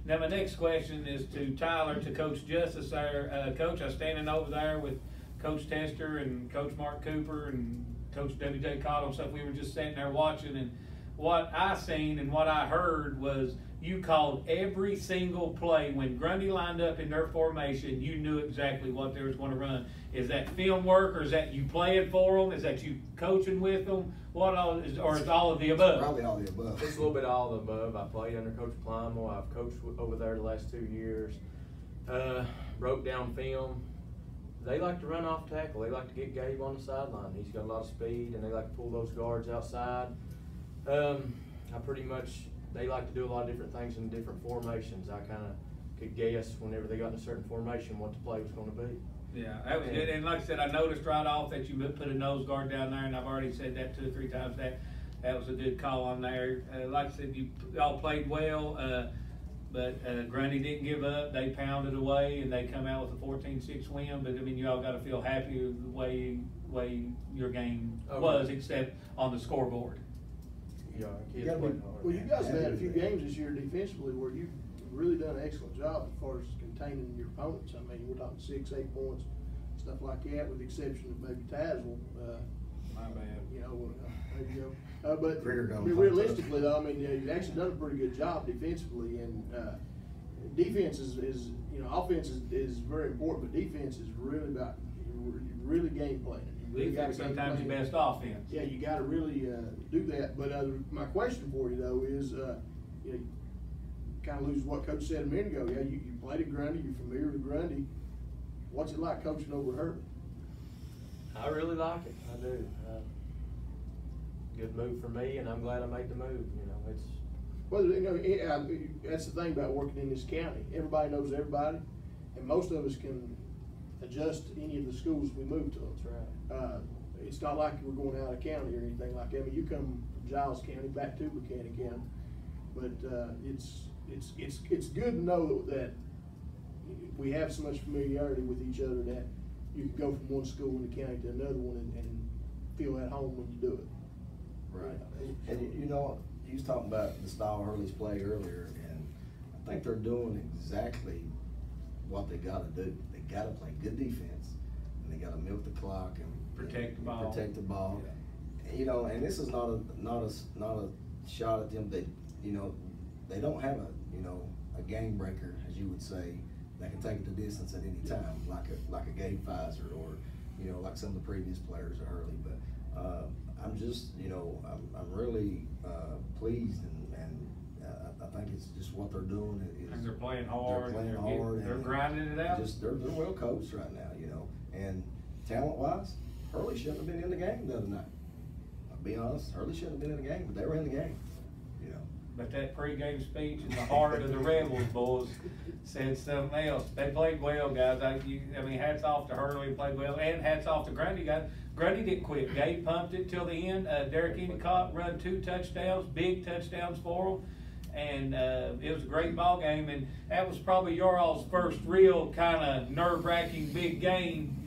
Now my next question is to Tyler, to Coach Justus there. Coach, I was standing over there with Coach Tester and Coach Mark Cooper and Coach W.J. Cottle and stuff. We were just sitting there watching, and what I seen and what I heard was you called every single play. When Grundy lined up in their formation, you knew exactly what they was going to run. Is that film work, or is that you playing for them? Is that you coaching with them? What all is, or is all of the above? Probably all the above. It's a little bit of all of the above. I played under Coach Plymore. I've coached over there the last 2 years. Broke down film. They like to run off tackle. They like to get Gabe on the sideline. He's got a lot of speed, and they like to pull those guards outside. I pretty much they like to do a lot of different things in different formations. I kind of could guess whenever they got in a certain formation what the play was going to be. Yeah, that was good. And like I said, I noticed right off that you put a nose guard down there, and I've already said that 2 or 3 times. That was a good call on there. Like I said, you all played well, but Grundy didn't give up. They pounded away, and they come out with a 14-6 win. But I mean, you all got to feel happy with the way your game was, except on the scoreboard. Yeah, kids Yeah, played hard. Well, you guys have had a few games this year defensively where you've really done an excellent job as far as containing your opponents. I mean, we're talking 6, 8 points, stuff like that, with the exception of maybe Tazewell. My bad. You know, there you go. But Krieger I gonna mean, fight realistically, though, I mean, you've actually done a pretty good job defensively, and defense is you know, offense is very important, but defense is really about really game planning. You really Defense gotta game sometimes plan. your best offense. Yeah, you got to really do that. But my question for you though is, you know, kind of lose what Coach said a minute ago. Yeah, you played at Grundy, you're familiar with Grundy. What's it like coaching over Hurley? I really like it. I do. Good move for me, and I'm glad I made the move. You know, it's. Well, you know, that's the thing about working in this county. Everybody knows everybody, and most of us can adjust to any of the schools we move to. That's right. It's not like we're going out of county or anything like that. I mean, you come from Giles County back to Buchanan County, but it's good to know that we have so much familiarity with each other that you can go from one school in the county to another one and feel at home when you do it. Right. And you know, you was talking about the style Hurley's play earlier, and I think they're doing exactly what they got to do. They got to play good defense, and they got to milk the clock and Protect the ball. Protect the ball. Yeah. You know, and this is not a shot at them. That, you know, they don't have a game breaker, as you would say, that can take it the distance at any time, like a Gabe Pfizer or, you know, like some of the previous players at Hurley. But I'm just, you know, I'm really pleased, and I think it's just what they're doing. And they're playing hard. They're playing hard. They're grinding it out. They're well coached right now, you know. And talent-wise, Hurley shouldn't have been in the game the other night. I'll be honest, Hurley shouldn't have been in the game, but they were in the game, you know. But that pre-game speech in the heart of the Rebels boys said something else. They played well, guys. I mean, hats off to Hurley, played well, and hats off to Grundy, guys. Grundy didn't quit. Gabe pumped it till the end. Derek Endicott run 2 touchdowns, big touchdowns for them. And it was a great ball game, and that was probably your all's first real kind of nerve-wracking big game,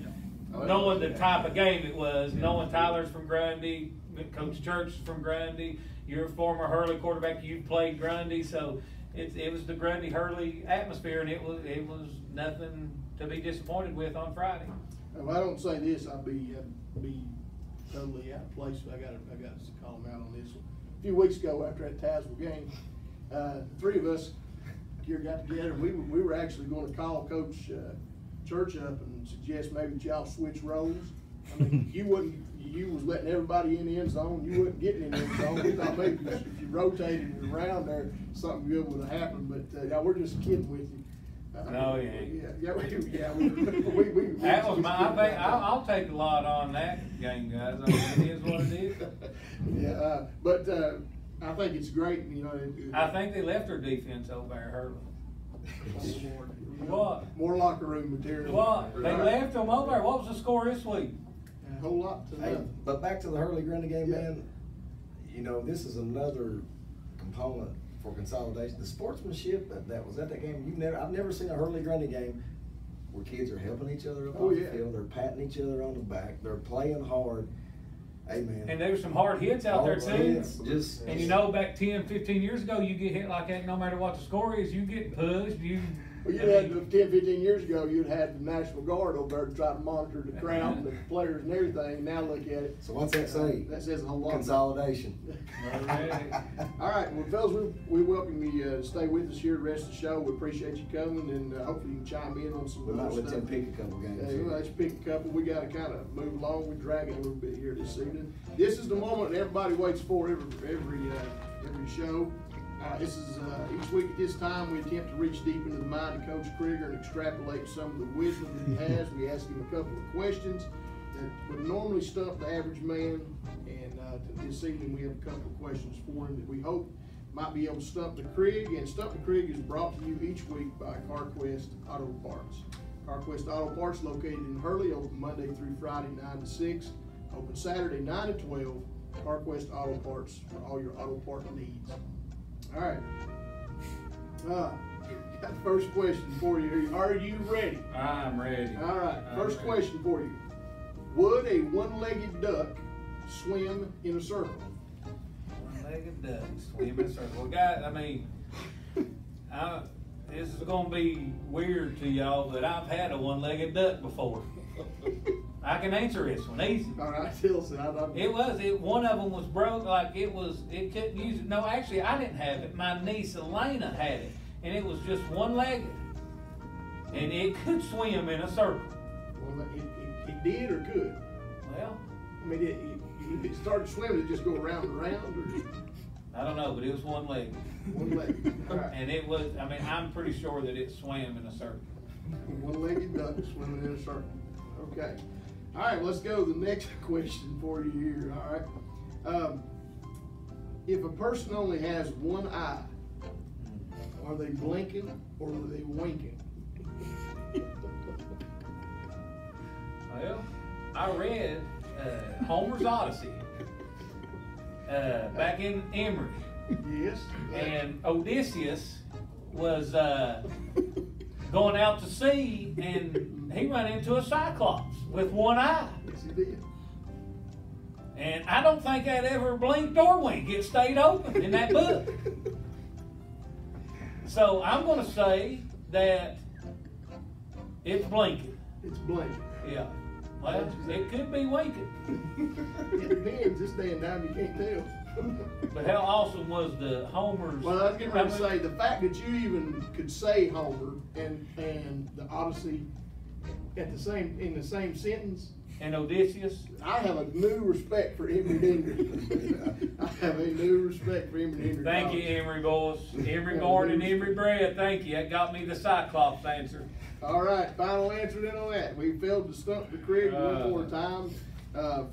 knowing the type of game it was, knowing Tyler's from Grundy, Coach Church is from Grundy, you're a former Hurley quarterback, you played Grundy, so it was the Grundy-Hurley atmosphere, and it was nothing to be disappointed with on Friday. If I don't say this, I'd be totally out of place. I got to call him out on this one. A few weeks ago, after that Tazewell game, 3 of us here got together. We were actually going to call Coach Church up and suggest maybe that y'all switch roles. I mean, you was letting everybody in the end zone. You wasn't getting in the end zone. We thought maybe if you rotated it around there, something good would have happened. But yeah, we're just kidding with you. No, you ain't. We That was I'll take a lot on that game, guys. I mean, it is what it is. Yeah, but I think it's great. You know, I think they left their defense over there, Hurley. What? More locker room material. What? They left them over there. What was the score this week? A whole lot to Hey, them. but back to the Hurley Grundy game, Yeah. man. You know, this is another component for consolidation. The sportsmanship that was at that game. I've never seen a Hurley Grundy game where kids are helping each other up on the field. They're patting each other on the back. They're playing hard. Hey, man. And there were some hard hits out there, too. And you know, back 10, 15 years ago, you get hit like that, no matter what the score is, you get pushed. Well, you'd had 10, 15 years ago, you'd had the National Guard over there to try to monitor the crowd and the players and everything. Now look at it. So what's that say? That says a whole lot. Consolidation. All right, well, fellas, we welcome you to stay with us here the rest of the show. We appreciate you coming, and hopefully you can chime in on some We might other let stuff. them pick a couple games. Let's pick a couple. We got to kind of move along. We're dragging a little bit here this evening. This is the moment that everybody waits for every show. This is each week at this time we attempt to reach deep into the mind of Coach Krieger and extrapolate some of the wisdom that he has. We ask him a couple of questions that would normally stump the average man, and this evening we have a couple of questions for him that we hope might be able to stump the Crig, and Stump the Crig is brought to you each week by CarQuest Auto Parts. CarQuest Auto Parts located in Hurley, open Monday through Friday 9 to 6, open Saturday 9 to 12. CarQuest Auto Parts for all your auto part needs. All right. Got the first question for you. Are you ready? I'm ready. All right. I'm First ready. question for you. Would a one-legged duck swim in a circle? One-legged duck swim in a circle. Well, guys, I mean, this is going to be weird to y'all, but I've had a one-legged duck before. I can answer this one easy. All right, tell us. One of them was broke, like it couldn't use it. No, actually, I didn't have it. My niece Elena had it, and it was just one-legged, and it could swim in a circle. Well, it did or could? Well, I mean, if it started swimming, it just go around and around, or I don't know, but it was one-legged. one-legged? All right. And it was, I mean, I'm pretty sure that it swam in a circle. One-legged duck swimming in a circle. Okay. All right, let's go to the next question for you here. All right. If a person only has one eye, are they blinking or are they winking? Well, I read Homer's Odyssey back in Emory. Yes. And Odysseus was going out to sea, and he ran into a cyclops with one eye. Yes, he did. And I don't think that ever blinked or winked. It stayed open in that book. So I'm going to say that it's blinking. It's blinking. Yeah. Well, it could be winking. It depends. This day and time, you can't tell. But how awesome was the Homer's? Well, I was getting ready to say, the fact that you even could say Homer and the Odyssey in the same sentence. And Odysseus. I have a new respect for Emory Henry. I have a new respect for Emory Henry. Thank you, Emory boys. Emory born and Emory bred. Thank you. That got me the Cyclops answer. All right, final answer then on that. We failed to stump the Crig one more time.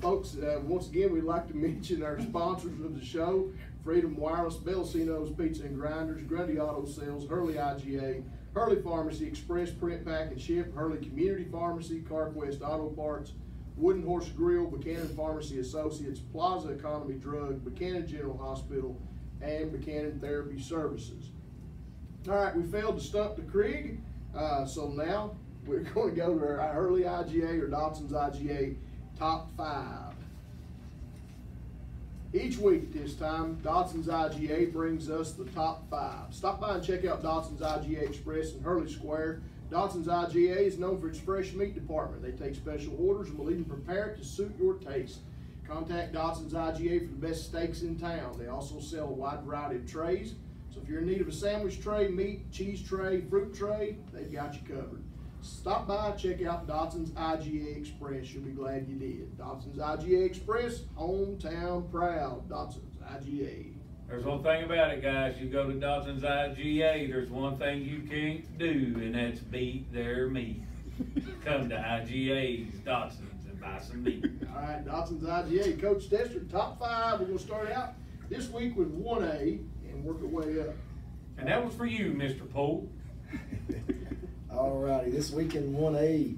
Folks, once again, we'd like to mention our sponsors of the show: Freedom Wireless, Bellacino's Pizza and Grinders, Grundy Auto Sales, Hurley IGA, Hurley Pharmacy, Express Print Pack and Ship, Hurley Community Pharmacy, CarQuest Auto Parts, Wooden Horse Grill, Buchanan Pharmacy Associates, Plaza Economy Drug, Buchanan General Hospital, and Buchanan Therapy Services. All right, we failed to stump the Crig, so now we're going to go to our Hurley IGA or Dotson's IGA top 5. Each week at this time, Dotson's IGA brings us the top 5. Stop by and check out Dotson's IGA Express in Hurley Square. Dotson's IGA is known for its fresh meat department. They take special orders and will even prepare it to suit your taste. Contact Dotson's IGA for the best steaks in town. They also sell a wide variety of trays. So if you're in need of a sandwich tray, meat, cheese tray, fruit tray, they've got you covered. Stop by, check out Dotson's IGA Express. You'll be glad you did. Dotson's IGA Express, hometown proud. Dotson's IGA. There's one thing about it, guys. You go to Dotson's IGA, there's one thing you can't do, and that's beat their meat. Come to IGA's Dotson's and buy some meat. All right, Dotson's IGA. Coach Tester, top 5. We're going to start out this week with 1A and work our way up. And that was for you, Mr. Poole. All righty, this week in 1A,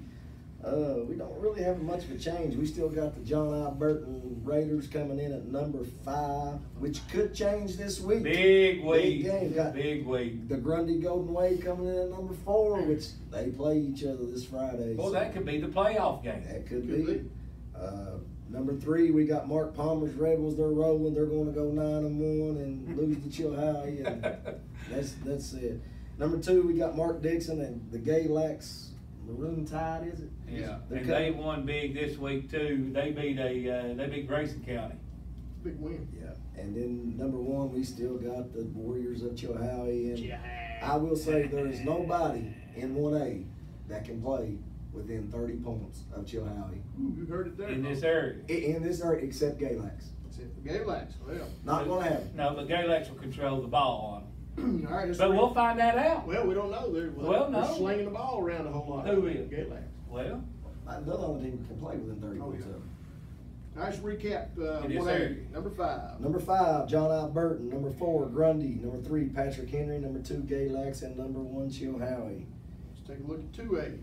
we don't really have much of a change. We still got the John I. Burton Raiders coming in at number 5, which could change this week. Big weight. Big game. Got Big weight. the Grundy Golden Wave coming in at number 4, which they play each other this Friday. Well, so that could be the playoff game. that could be. Number 3, we got Mark Palmer's Rebels. They're rolling. They're going to go 9-1 and lose to Chilhowie, and that's it. Number 2, we got Mark Dixon and the Galax Maroon Tide, is it? Yeah, They're and they won big this week too. They beat Grayson County. Big win. Yeah, and then number 1, we still got the Warriors of Chilhowie, and I will say there is nobody in 1A that can play within 30 points of Chilhowie You heard it there. In this area. in this area, except Galax. Except the Galax. Well, Not going to happen. No, the Galax will control the ball on them. all right. But we'll find that out. Well, we don't know. They're no. slinging the ball around a whole lot. Who is? Galax. Well, Another team can play within 30 points of them. Nice recap. Yes, 180. Number 5. Number 5, John I. Burton. Number 4, Grundy. Number 3, Patrick Henry. Number 2, Gay Lax. And number 1, Chill Howie. Let's take a look at 2A.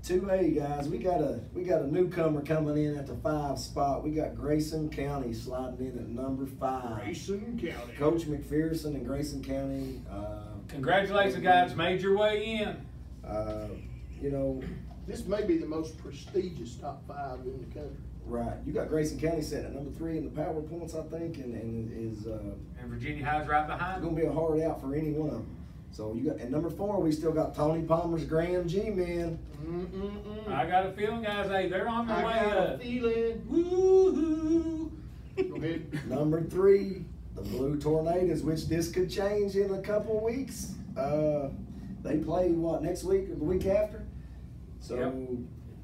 2A, guys, we got a newcomer coming in at the 5 spot. We got Grayson County sliding in at number 5. Grayson County. Coach McPherson and Grayson County. Congratulations, guys. Made your way in. You know, This may be the most prestigious top 5 in the country. right. You got Grayson County sitting at number 3 in the power points, I think, and is And Virginia High's right behind. going to be a hard out for any one of them. So you got, and number 4, we still got Tony Palmer's Graham G-Men. I got a feeling, guys. Hey, they're on their way I got a up. feeling. Woo-hoo. Go ahead. Number 3, the Blue Tornadoes, which this could change in a couple of weeks. They play what, next week or the week after? So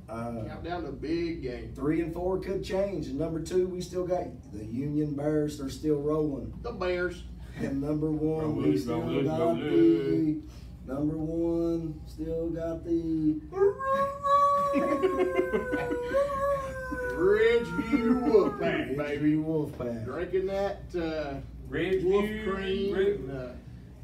Count down the big game. 3 and 4 could change. And number 2, we still got the Union Bears. They're still rolling. The Bears. And number 1, we Rolling, still rolling, got rolling. the number 1, still got the Ridgeview Wolfpack, baby. Wolfpack. Drinking that Ridgeview. Wolf Cream and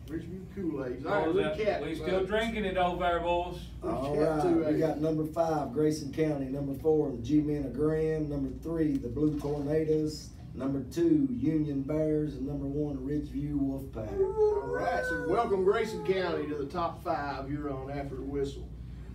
Ridgeview Kool-Aids. All right, recap. We still drinking it over there, boys. All Recap right, 2A. we got number 5, Grayson County. Number 4, the G-Men of Graham. Number 3, the Blue Tornadoes. Number 2, Union Bears. And number 1, Ridgeview Wolfpack. All right, so welcome Grayson County to the top 5 here on After the Whistle.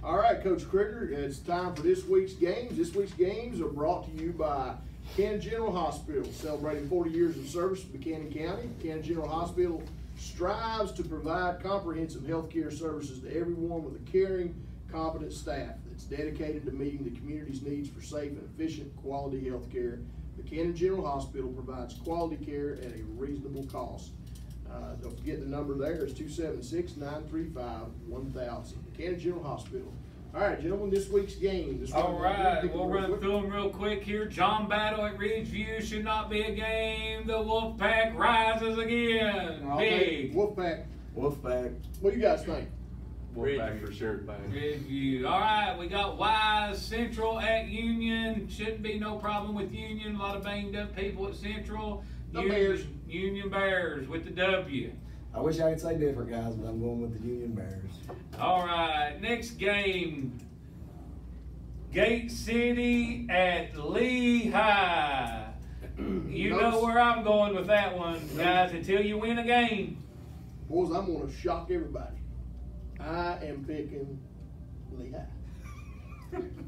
All right, Coach Krieger, it's time for this week's games. This week's games are brought to you by Buchanan General Hospital, celebrating 40 years of service to Buchanan County. Buchanan General Hospital strives to provide comprehensive health care services to everyone with a caring, competent staff that's dedicated to meeting the community's needs for safe and efficient quality health care. Buchanan General Hospital provides quality care at a reasonable cost. Don't forget the number there is 276-935-1000. Buchanan General Hospital. All right, gentlemen, this week's game. All right, we'll run through them real quick here. John Battle at Ridgeview should not be a game. The Wolfpack rises again. Big. Wolfpack. Wolfpack. What do you guys think? Wolfpack for sure. Ridgeview. All right, we got Wise Central at Union. Shouldn't be no problem with Union. A lot of banged up people at Central. The Bears. Union Bears with the W. I wish I could say different, guys, but I'm going with the Union Bears. All right, next game. Gate City at Lehigh. You know where I'm going with that one, guys, until you win a game. Boys, I'm going to shock everybody. I am picking Lehigh.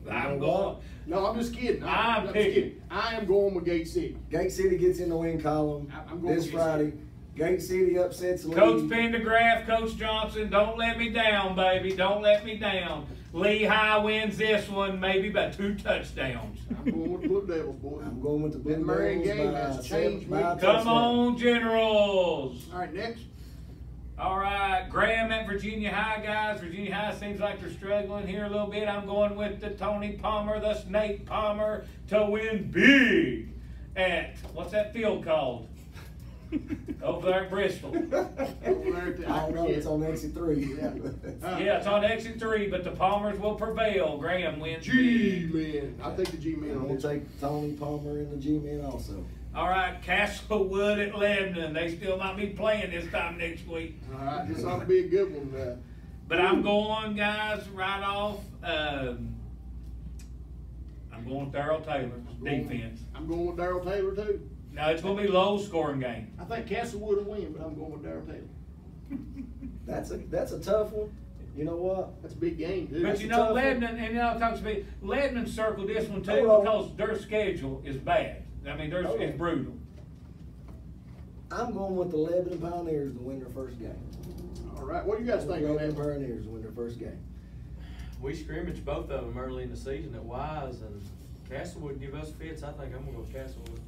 I'm going. No, I'm just kidding. I'm just picking. kidding. I am going with Gate City. Gate City gets in the win column I'm going this with Friday. Gate City upsets Lee. Coach Pendergraft, Coach Johnson, don't let me down, baby. Don't let me down. Lehigh wins this one, maybe by 2 touchdowns. I'm going with the Blue Devils, boys. I'm going with the Blue That Marion Devils game by has changed me. by a Come touchdown. on, Generals. All right, next. All right, Graham at Virginia High, guys. Virginia High seems like they're struggling here a little bit. I'm going with the Tony Palmer, the Snake Palmer, to win big at, what's that field called? Over there at Bristol. Over there at the- I don't know, it's on exit 3. Yeah. Yeah, it's on exit 3, but the Palmers will prevail. Graham wins big. G-Men. I think the G-Men I'm on going this. to take Tony Palmer and the G-Men also. All right, Castlewood at Lebanon. They still might be playing this time next week. All right, this ought to be a good one. But I'm going, guys, right off. I'm going with Darrell Taylor, defense. I'm going with Darrell Taylor, too. Now, it's going to be a low-scoring game. I think Castlewood will win, but I'm going with Darrell Taylor. That's a tough one. You know what? That's a big game, too. But That's you a know, tough one. Lebanon, and you know, talks about Lebanon circled this one too Hold on. because their schedule is bad. I mean, Hold it's on. brutal. I'm going with the Lebanon Pioneers to win their first game. All right, what do you guys think on Lebanon that? Pioneers to win their first game. We scrimmaged both of them early in the season at Wise, and Castlewood give us fits. I think I'm gonna go with Castlewood.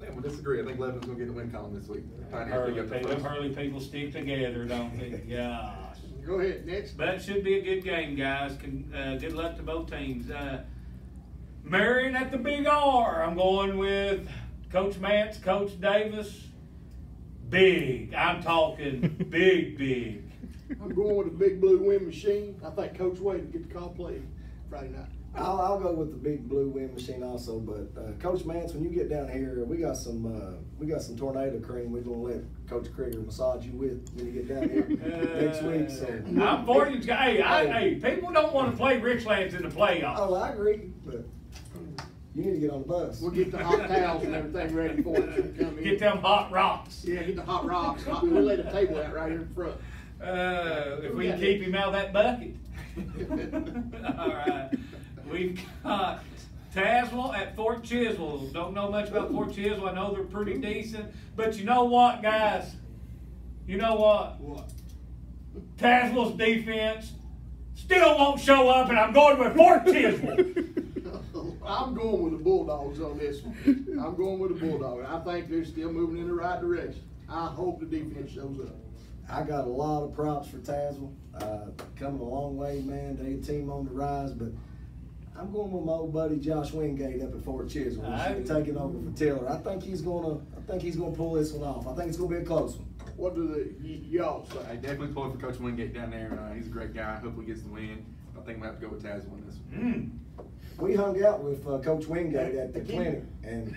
Yeah, we'll disagree. I think Lebanon's gonna get the win column this week. Hurley people stick together, don't they? Gosh. Go ahead, next. But it should be a good game, guys. Good luck to both teams. Marion at the Big R. I'm going with Coach Mance, Coach Davis. Big. I'm talking big. I'm going with the Big Blue Win Machine. I think Coach Wade will get the call play Friday night. I'll go with the big blue wind machine also, but Coach Mance, when you get down here, we got some tornado cream we're gonna let Coach Krieger massage you with when you get down here next week. So I'm for you. Hey, people don't want to play Richlands in the playoffs. Oh, I agree, but you need to get on the bus. We'll get the hot towels and everything ready for it to come in. Get them hot rocks. Yeah, get the hot rocks. We'll lay the table out right here in front. If we can keep him out of that bucket. All right. We've got Tazewell at Fort Chiswell. Don't know much about Fort Chiswell. I know they're pretty decent. But you know what, guys? You know what? What? Tazewell's defense still won't show up, and I'm going with Fort Chiswell. I'm going with the Bulldogs on this one. I'm going with the Bulldogs. I think they're still moving in the right direction. I hope the defense shows up. I got a lot of props for Tazewell. Coming a long way, man. They a team on the rise, but I'm going with my old buddy Josh Wingate up at Fort Chiswell. He's taking over for Taylor. I think he's gonna pull this one off. I think it's gonna be a close one. What do y'all say? I definitely pulling for Coach Wingate down there. He's a great guy. Hopefully he gets the win. I think we'll have to go with Tazewell on this one. We hung out with Coach Wingate at the clinic, and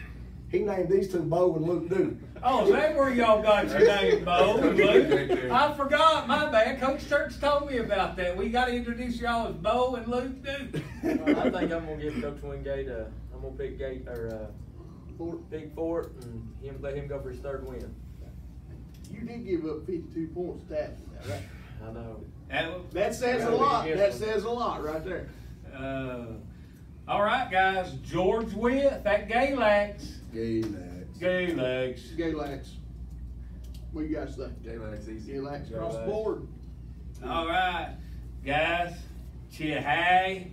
he named these two Bo and Luke Duke. Oh, is that where y'all got your name, Bo and Luke? I forgot. My bad. Coach Church told me about that. We got to introduce y'all as Bo and Luke Duke. I think I'm gonna give Coach Wingate I'm gonna pick pick Fort and let him go for his third win. You did give up 52 points to Tazewell, right? I know. That says a lot. That says a lot right there. All right, guys. George Witt at Galax. Galax. Galax. What you guys think? Galax easy. Galax across the board. All right, guys. Chihai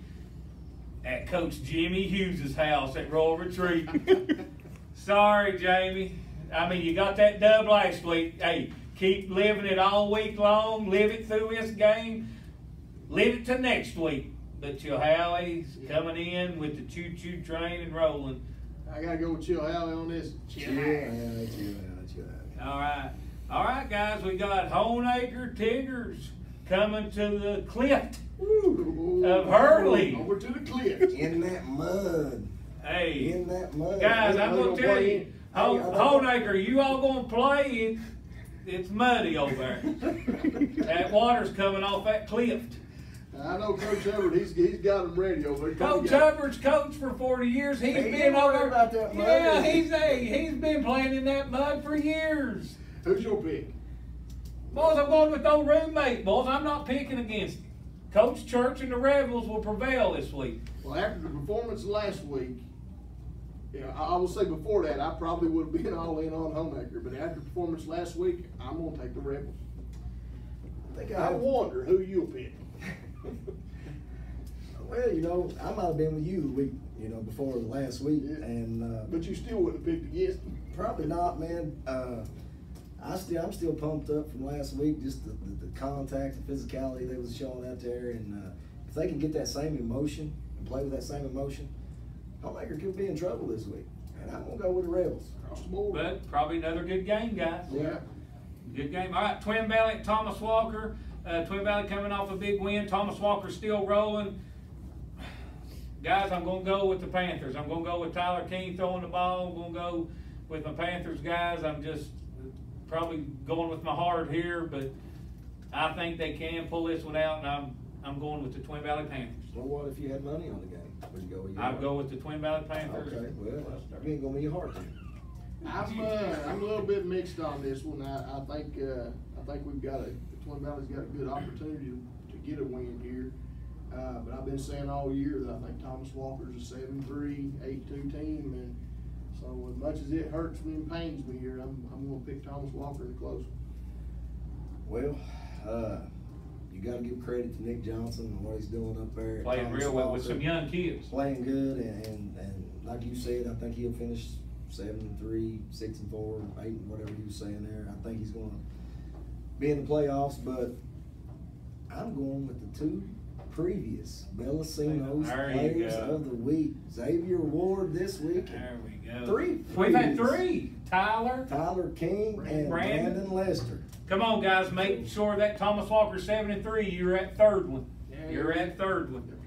at Coach Jimmy Hughes' house at Royal Retreat. Sorry, Jamie. I mean, you got that dub last week. Hey, keep living it all week long. Live it through this game. Live it to next week. But Chihai's coming in with the choo-choo train and rolling. I got to go with Chihai on this. All right. All right, guys. We got Honeacre Tigers coming to the cliff of Hurley. Over to the cliff. In that mud. Hey. In that mud. Guys, I'm going to tell you, Honeacre, you all going to play, it's muddy over there. That water's coming off that cliff. I know Coach Hubbard, he's got them ready over there. Coach Hubbard's coached for 40 years. He's been over about that mud. Yeah, he's been playing in that mud for years. Who's your pick? Boys, I'm going with old roommate, boys. I'm not picking against him. Coach Church and the Rebels will prevail this week. Well, after the performance last week, I will say before that, I probably would have been all in on Homeacre, but after the performance last week, I'm going to take the Rebels. I wonder who you'll pick. Well, I might have been with you the week, before last week, and but you still wouldn't have picked against them. Probably not, man. I'm still pumped up from last week. Just the contact, the physicality they was showing out there, and if they can get that same emotion and play with that same emotion, Homemaker could be in trouble this week. And I'm gonna go with the Rebels across the board. But probably another good game, guys. Yeah. Good game. All right, Twin Valley at Thomas Walker. Twin Valley coming off a big win. Thomas Walker still rolling. Guys, I'm going to go with the Panthers. I'm going to go with Tyler King throwing the ball. I'm going to go with my Panthers, guys. I'm just probably going with my heart here, but I think they can pull this one out, and I'm going with the Twin Valley Panthers. Well, what if you had money on the game? Would you go with your I'd heart? go with the Twin Valley Panthers. Okay, well, you ain't going to be your heart then. I'm a little bit mixed on this one. I think we've got the Twin Valley's got a good opportunity to get a win here. But I've been saying all year that I think Thomas Walker's a 7-3, 8-2 team, and so as much as it hurts me and pains me here, I'm going to pick Thomas Walker in the close. Well, you got to give credit to Nick Johnson and what he's doing up there. Playing real well with some young kids. Playing good, and like you said, I think he'll finish 7-3, 6-4, 8, whatever you were saying there. I think he's going to be in the playoffs, but I'm going with the two previous Bellacino's players of the week. Xzavier Ward this week. There we go. Three. We've had three. Tyler King and Brandon Lester. Come on, guys. Make sure that Thomas Walker 7-3. You're at third one. Yeah. You're at third one.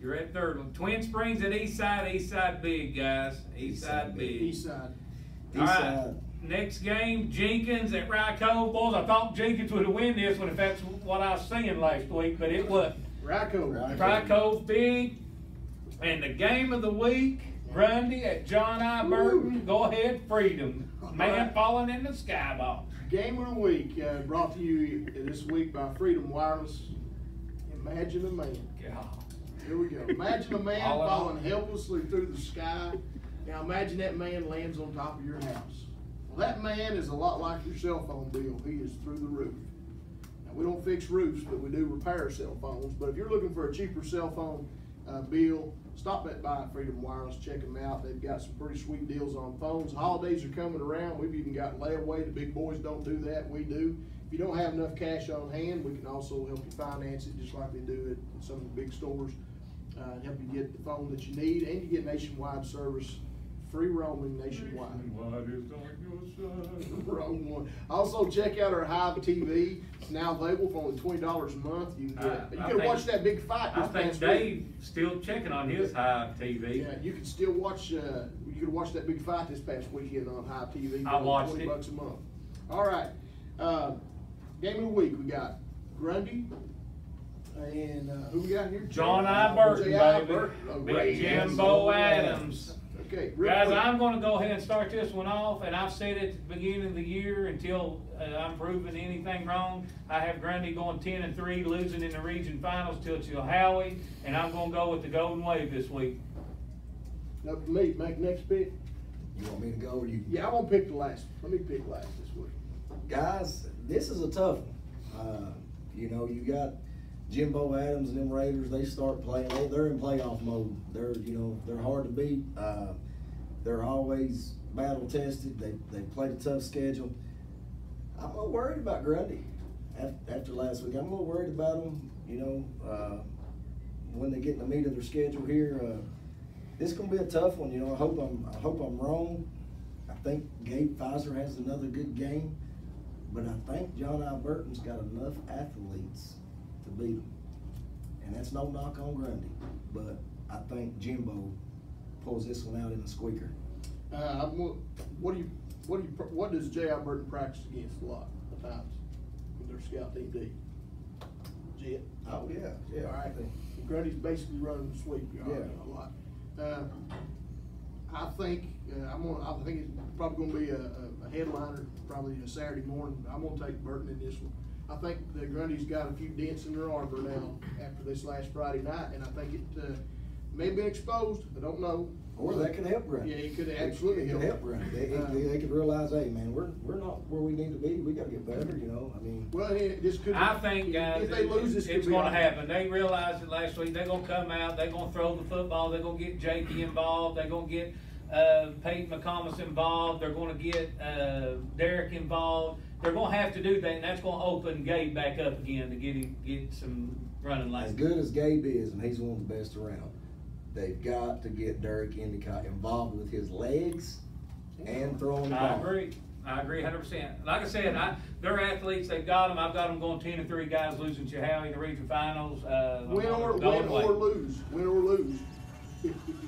You're at third one. Twin Springs at East Side big, guys. East Side big. East side. All right, next game, Jenkins at Rye Cove. Boys, I thought Jenkins would have won this one if that's what I was saying last week, but it wasn't. Rye Cove. Rye Cove big. And the game of the week, Grundy at John I. Burton. Go ahead, Freedom. Man falling in the skybox. Game of the week brought to you this week by Freedom Wireless. Imagine a man. God. Here we go. Imagine a man falling helplessly through the sky. Now imagine that man lands on top of your house. Well, that man is a lot like your cell phone bill. He is through the roof. Now we don't fix roofs, but we do repair cell phones. But if you're looking for a cheaper cell phone bill, stop by Freedom Wireless. Check them out. They've got some pretty sweet deals on phones. Holidays are coming around. We've even got layaway. The big boys don't do that. We do. If you don't have enough cash on hand, we can also help you finance it just like they do at some of the big stores. Help you get the phone that you need, and you get nationwide service, free roaming nationwide. Wrong one. Also, check out our Hive TV. It's now available for only $20 a month. You can watch that big fight. I think Dave's still checking on his Hive TV. Yeah, you can still watch. You could watch that big fight this past weekend on Hive TV. I watched $20 it. a month. All right. Game of the week. We got Grundy. And who we got here? John I. Burton, baby. Big Jimbo Adams. Okay, guys, I'm going to go ahead and start this one off, and I've said it at the beginning of the year until I'm proving anything wrong. I have Grundy going 10-3, losing in the region finals to Chilhowie, and I'm going to go with the Golden Wave this week. Up to me. Make next pick. You want me to go or you? Yeah, I won't pick the last. Let me pick last this week. Guys, this is a tough one. You know, you got Jimbo Adams and them Raiders. They start playing. They're in playoff mode. They're hard to beat. They're always battle tested. They played a tough schedule. I'm a little worried about Grundy after last week. I'm a little worried about them. When they get in the meat of their schedule here, this is gonna be a tough one. I hope I'm wrong. I think Gabe Pfizer has another good game, but I think John I. Burton's got enough athletes to beat them, and that's no knock on Grundy, but I think Jimbo pulls this one out in a squeaker. What does J.I. Burton practice against a lot of times with their scout team D? Jet. Oh yeah. All right. Grundy's basically running the sweep yard a lot. I think it's probably going to be a headliner, probably a Saturday morning. I'm going to take Burton in this one. I think that Grundy's got a few dents in their armor now after this last Friday night, and I think it may have been exposed. I don't know. Or that could help Grundy. Yeah, it could absolutely help Grundy. They could realize, hey man, we're not where we need to be. We got to get better. I mean. Well, this could. I think, guys, if they lose, it's going to happen. They realized it last week. They're going to come out. They're going to throw the football. They're going to get JP involved. They're going to get Peyton McComas involved. They're going to get Derek involved. They're going to have to do that, and that's going to open Gabe back up again to get some running lanes. As good as Gabe is, and he's one of the best around, they've got to get Derek Endicott involved with his legs and throwing the ball. I agree 100%. Like I said, they're athletes. They've got them. I've got them going 10-3 guys losing Chilhowie in the region finals. Win or lose.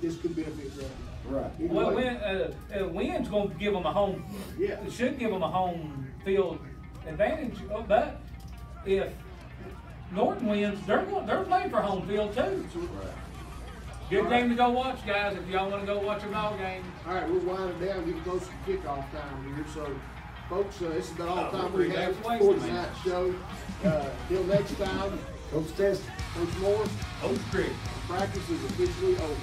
This could benefit them. Right. Well, win's going to give them a home. Yeah. It should give them a home field advantage. But if Norton wins, they're playing for home field too. Right. Good game to go watch, guys, if y'all want to go watch a ball game. All right, we're winding down, getting close to kickoff time here. So, folks, this is about all the time we have for tonight's show. Till next time, Coach Test. Coach Moore. Coach Crig. Practice is officially over.